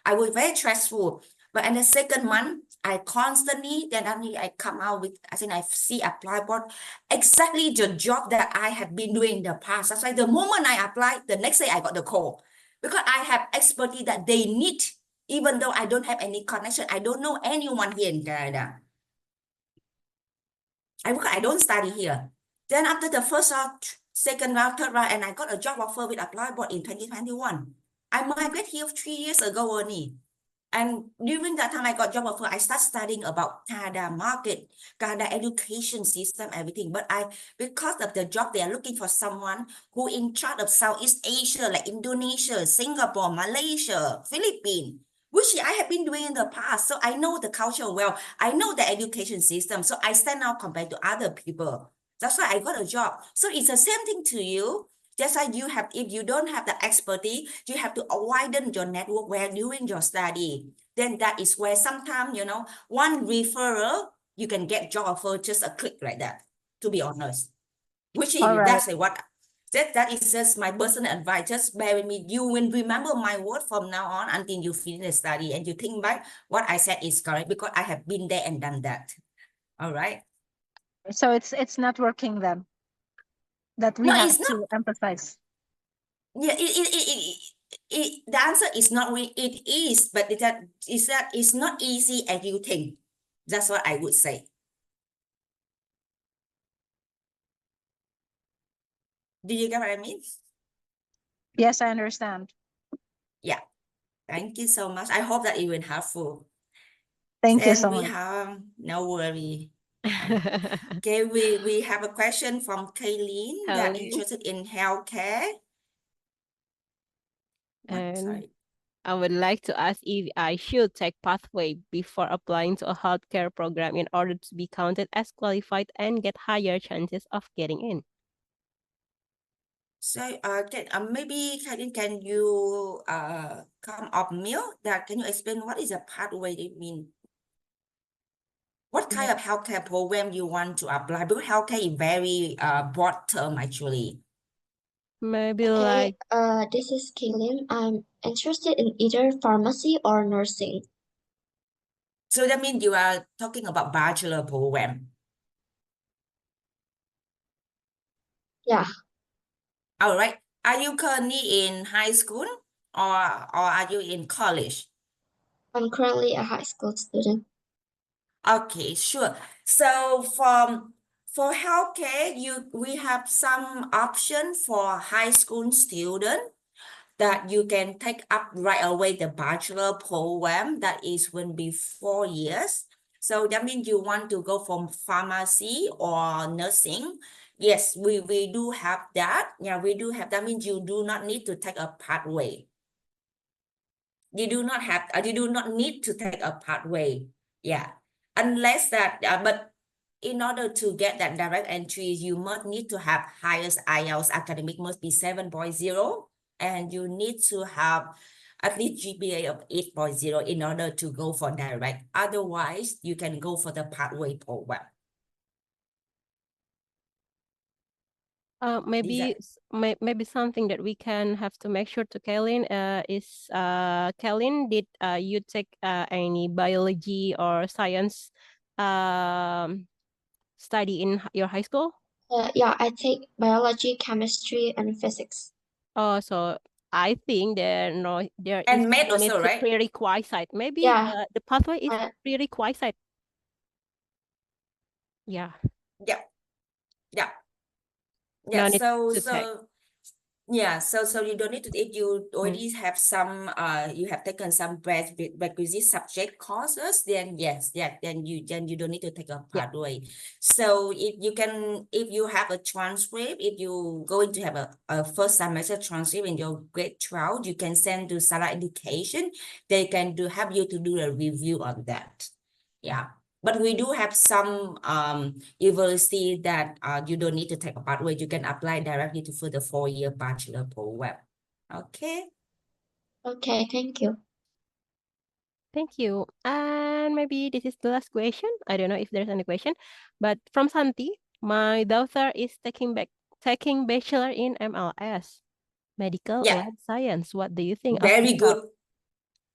I was very stressful. But in the second month, I constantly, then I come out with, I think I see apply board, exactly the job that I have been doing in the past. That's why the moment I apply, the next day I got the call. Because I have expertise that they need, even though I don't have any connection. I don't know anyone here in Canada. I don't study here. Then after the first round, second round, third round, and I got a job offer with apply board in 2021. I migrated here 3 years ago only. And during that time I got job offer, I start studying about Canada market, Canada education system, everything. But because of the job, they are looking for someone who in charge of Southeast Asia, like Indonesia, Singapore, Malaysia, Philippines, which I have been doing in the past. So I know the culture well. I know the education system. So I stand out compared to other people. That's why I got a job. So it's the same thing to you. Just like you have, if you don't have the expertise, you have to widen your network while doing your study. Then that is where sometimes, one referral, you can get job offer just a click like that, to be honest. Which is, All right. that's what, that is just my personal advice. Just bear with me. You will remember my word from now on until you finish the study and you think back what I said is correct because I have been there and done that. All right. So it's networking then that we No, have it's not. to emphasize. Yeah, the answer is not really, it is, but it's not easy as you think. That's what I would say. Do you get what I mean? Yes, I understand. Yeah. Thank you so much. I hope that it will helpful. Thank you Then so we much. have no worry. Okay, we have a question from Kayleen that Hello. interested in healthcare. What? And Sorry. I would like to ask if I should take pathway before applying to a healthcare program in order to be counted as qualified and get higher chances of getting in. So maybe Kayleen, can you come up mute? That can you explain what is a pathway they mean? What kind of healthcare program you want to apply? Because healthcare is very broad term actually. Maybe Okay, like this is Kaylin. I'm interested in either pharmacy or nursing. So that means you are talking about bachelor program. Yeah, All right. Are you currently in high school or are you in college? I'm currently a high school student. Okay, sure. So for healthcare, we have some option for high school student that you can take up right away the bachelor program that is will be 4 years. So that means you want to go from pharmacy or nursing. Yes, we do have that. Yeah, we do have that means you do not need to take a pathway. You do not need to take a pathway. Yeah, unless that, but in order to get that direct entry, you must need to have highest IELTS academic must be 7.0, and you need to have at least GPA of 8.0 in order to go for direct. Otherwise, you can go for the pathway program. Maybe maybe something that we can have to make sure to Kaylin is Kaylin, did you take any biology or science study in your high school? Yeah, I take biology, chemistry, and physics. Oh, so I think there is And math no need also, to right? prerequisite. Maybe Yeah, the pathway is I, prerequisite. Yeah, Yeah, yeah, no yeah. need So to take. yeah, so you don't need to, if you Mm. already have some you have taken some requisite subject courses, then yes, yeah, then you don't need to take a Yeah. pathway. So if you have a transcript, if you going to have a first semester transcript in your grade 12, you can send to Salak Education. They can help you to do a review on that. Yeah. But we do have some university that you don't need to take a pathway. You can apply directly for the 4-year bachelor program. Okay. okay, thank you. Thank you. And maybe this is the last question. I don't know if there's any question, but from Santi, my daughter is taking bachelor in MLS, medical Yeah, lab science. What do you think of very this job? good.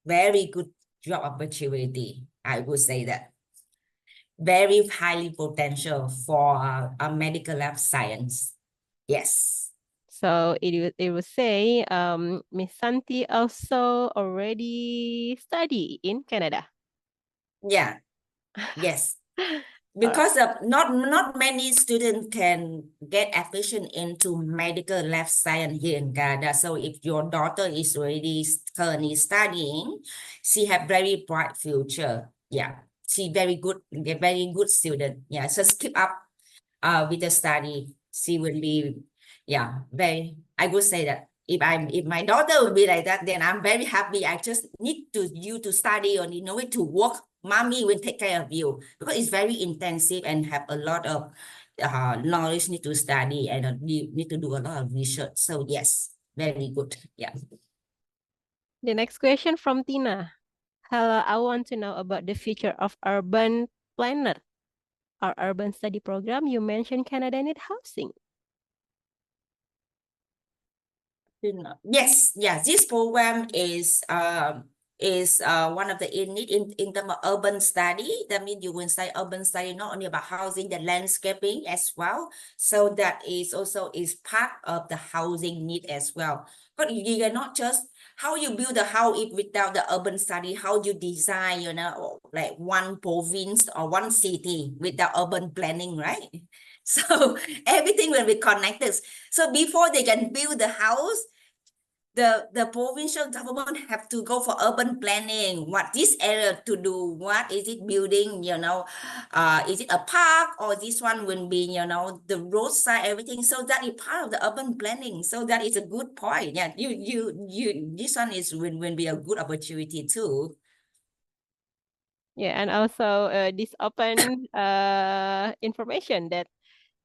Very good job opportunity. I would say that. Very highly potential for a medical lab science. Yes. So it would say Miss Santi also already study in Canada. Yeah. Yes. All right. Because of not many students can get admission into medical lab science here in Canada. So if your daughter is already currently studying, she have very bright future. Yeah, she very good student. Yeah, so keep up with the study. She will be, yeah, very. I would say that if my daughter will be like that, then I'm very happy. I just need you to study or to work. Mommy will take care of you because it's very intensive and have a lot of knowledge need to study and you need to do a lot of research. So yes, very good. Yeah. The next question from Tina. Hello, I want to know about the future of urban planner. Our urban study program, you mentioned Canada need housing. Yes, this program is one of the in terms of urban study. That means you will study urban study not only about housing, the landscaping as well. So that is also is part of the housing need as well. But you cannot just how you build a house if without the urban study, how you design, like one province or one city without urban planning, right? So everything will be connected. So before they can build the house, the provincial government have to go for urban planning. What this area to do? What is it building? Is it a park or this one will be the roadside everything? So that is part of the urban planning. So that is a good point. Yeah, you this one is will be a good opportunity too. Yeah, and also this open information that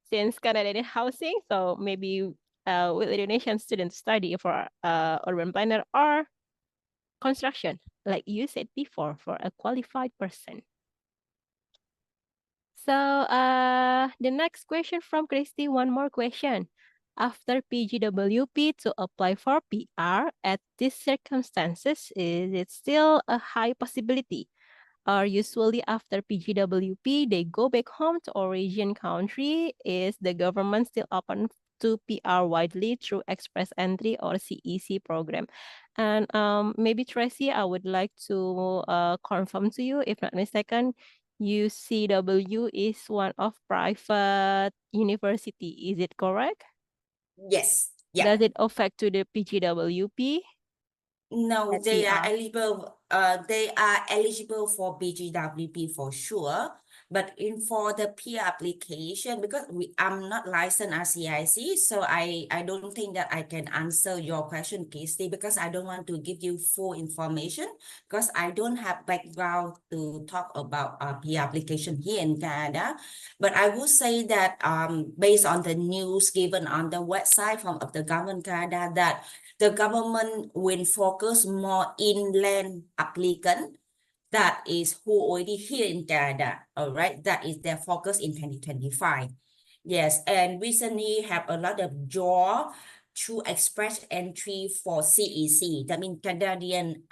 since Canada need housing, so maybe will Indonesian students study for urban planner or construction, like you said before, for a qualified person. So the next question from Christy, one more question. After PGWP to apply for PR at these circumstances, is it still a high possibility? Or usually after PGWP, they go back home to origin country? Is the government still open to PR widely through express entry or CEC program? And maybe Tracy, I would like to confirm to you, if not mistaken, UCW is one of private university. Is it correct? Yes. Yeah. Does it affect to the PGWP? No, At they are PR? eligible. They are eligible for PGWP for sure. But for the peer application, because I'm not licensed RCIC, so I don't think that I can answer your question, Casey, because I don't want to give you full information because I don't have background to talk about peer application here in Canada. But I would say that based on the news given on the website of the government Canada, that the government will focus more inland applicant that is who already here in Canada. All right, that is their focus in 2025. Yes, and recently have a lot of draw to express entry for CEC. That means Canadian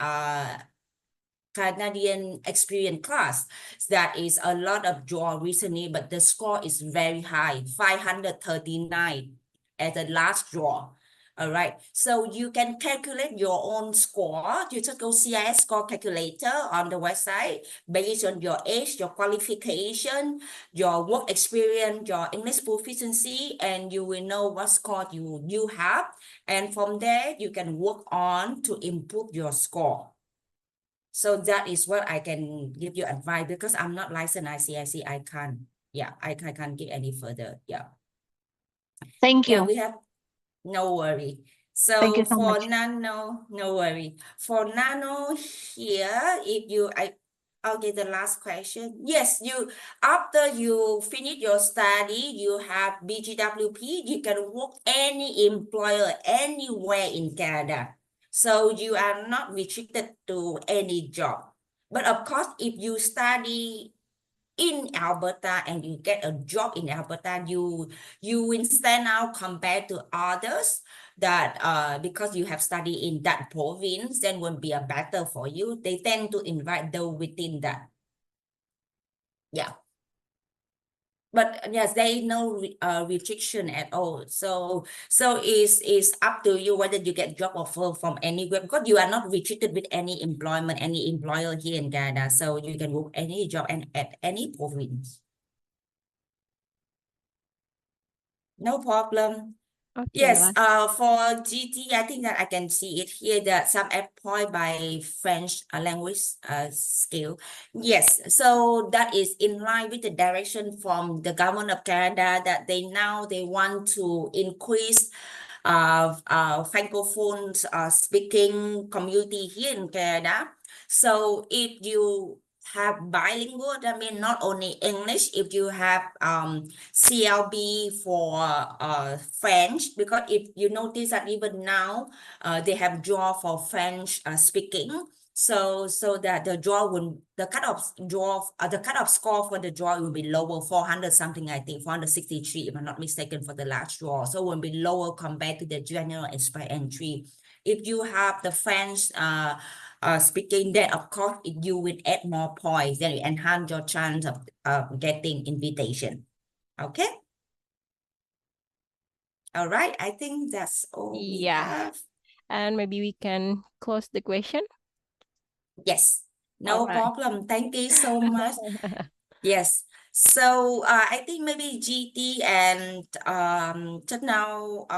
experience class. That is a lot of draw recently, but the score is very high, 539 at the last draw. All right, so you can calculate your own score. You just go CIS score calculator on the website based on your age, your qualification, your work experience, your English proficiency, and you will know what score you have. And from there, you can work on to improve your score. So that is what I can give you advice because I'm not licensed ICIC. I can't. Yeah, I can't give any further. Yeah. Thank Yeah, you. we have no worry. Thank So you so for much. nano, no worry. For nano here, okay, the last question. Yes, after you finish your study, you have PGWP, you can work any employer anywhere in Canada. So you are not restricted to any job. But of course, if you study in Alberta and you get a job in Alberta, you will stand out compared to others that because you have studied in that province, then will be a better for you. They tend to invite those within that. Yeah. But yes, there is no restriction at all. So it's up to you whether you get job offer from anywhere because you are not restricted with any employment, any employer here in Canada. So you can work any job and at any province. No problem. Oke Yes, lah. for GT, I think that I can see it here that some employed by French language skill. Yes, so that is in line with the direction from the government of Canada that they want to increase francophone speaking community here in Canada. So if you have bilingual, that means not only English, if you have CLB for French, because if you notice that even now they have draw for French speaking, so that the cutoff score for the draw will be lower, 400 something, I think 463 if I'm not mistaken for the last draw, so will be lower compared to the general express entry. If you have the French speaking, then of course you will add more points, then you enhance your chance of getting invitation. Okay. All right, I think that's all we Yeah. have. And maybe we can close the question. Yes, All no right. problem. Thank you so much. Yes. So I think maybe GT and just now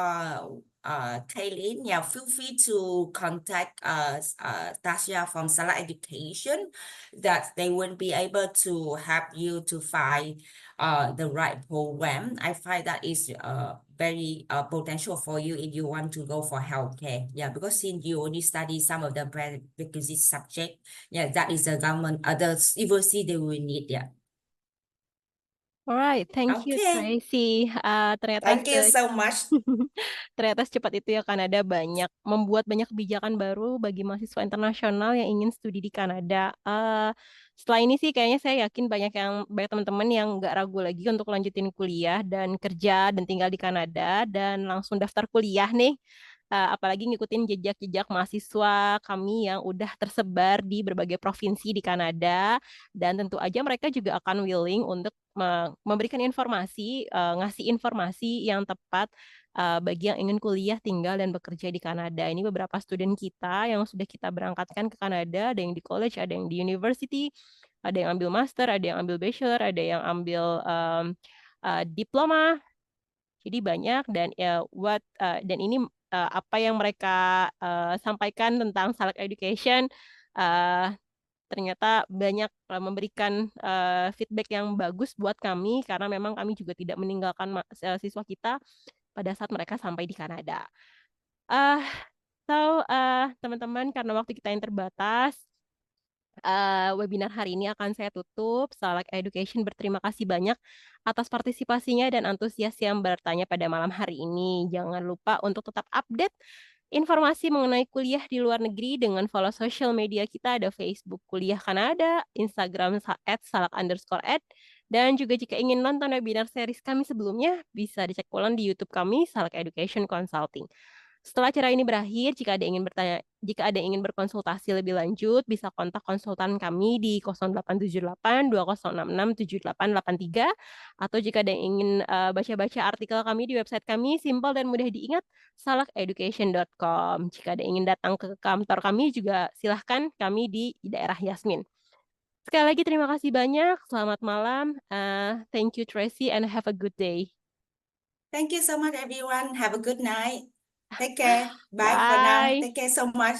Kaylin, yeah, feel free to contact Tasha from Salak Education that they will be able to help you to find the right program. I find that is very potential for you if you want to go for healthcare. Yeah, because since you only study some of the prerequisite subject, yeah, that is the government, the university they will need. Yeah. Alright, thank you Okay, Tracy. thank you so much. Ternyata secepat itu ya Kanada membuat banyak kebijakan baru bagi mahasiswa internasional yang ingin studi di Kanada. Setelah ini sih kayaknya saya yakin banyak teman-teman yang nggak ragu lagi untuk lanjutin kuliah dan kerja dan tinggal di Kanada dan langsung daftar kuliah nih. Apalagi ngikutin jejak-jejak mahasiswa kami yang udah tersebar di berbagai provinsi di Kanada dan tentu aja mereka juga akan willing untuk memberikan informasi, ngasih informasi yang tepat bagi yang ingin kuliah, tinggal, dan bekerja di Kanada. Ini beberapa student kita yang sudah kita berangkatkan ke Kanada, ada yang di college, ada yang di university, ada yang ambil master, ada yang ambil bachelor, ada yang ambil diploma. Jadi banyak dan dan ini apa yang mereka sampaikan tentang Salak Education ternyata banyak memberikan feedback yang bagus buat kami karena memang kami juga tidak meninggalkan siswa kita pada saat mereka sampai di Kanada. Teman-teman, karena waktu kita yang terbatas, webinar hari ini akan saya tutup. Salak Education berterima kasih banyak atas partisipasinya dan antusias yang bertanya pada malam hari ini. Jangan lupa untuk tetap update informasi mengenai kuliah di luar negeri dengan follow social media kita, ada Facebook Kuliah Kanada, Instagram @salak_ed, Dan juga jika ingin nonton webinar series kami sebelumnya, bisa dicek ulang di YouTube kami, Salak Education Consulting. Setelah acara ini berakhir, jika ada yang ingin berkonsultasi lebih lanjut, bisa kontak konsultan kami di 0878 2066 7883, atau jika ada yang ingin baca-baca artikel kami di website kami, simpel dan mudah diingat, salakeducation.com. Jika ada yang ingin datang ke kantor kami juga silahkan, kami di daerah Yasmin. Sekali lagi terima kasih banyak, selamat malam. Thank you Tracey and have a good day. Thank you so much, everyone. Have a good night. Take care. Bye for now. Bye. Take care so much.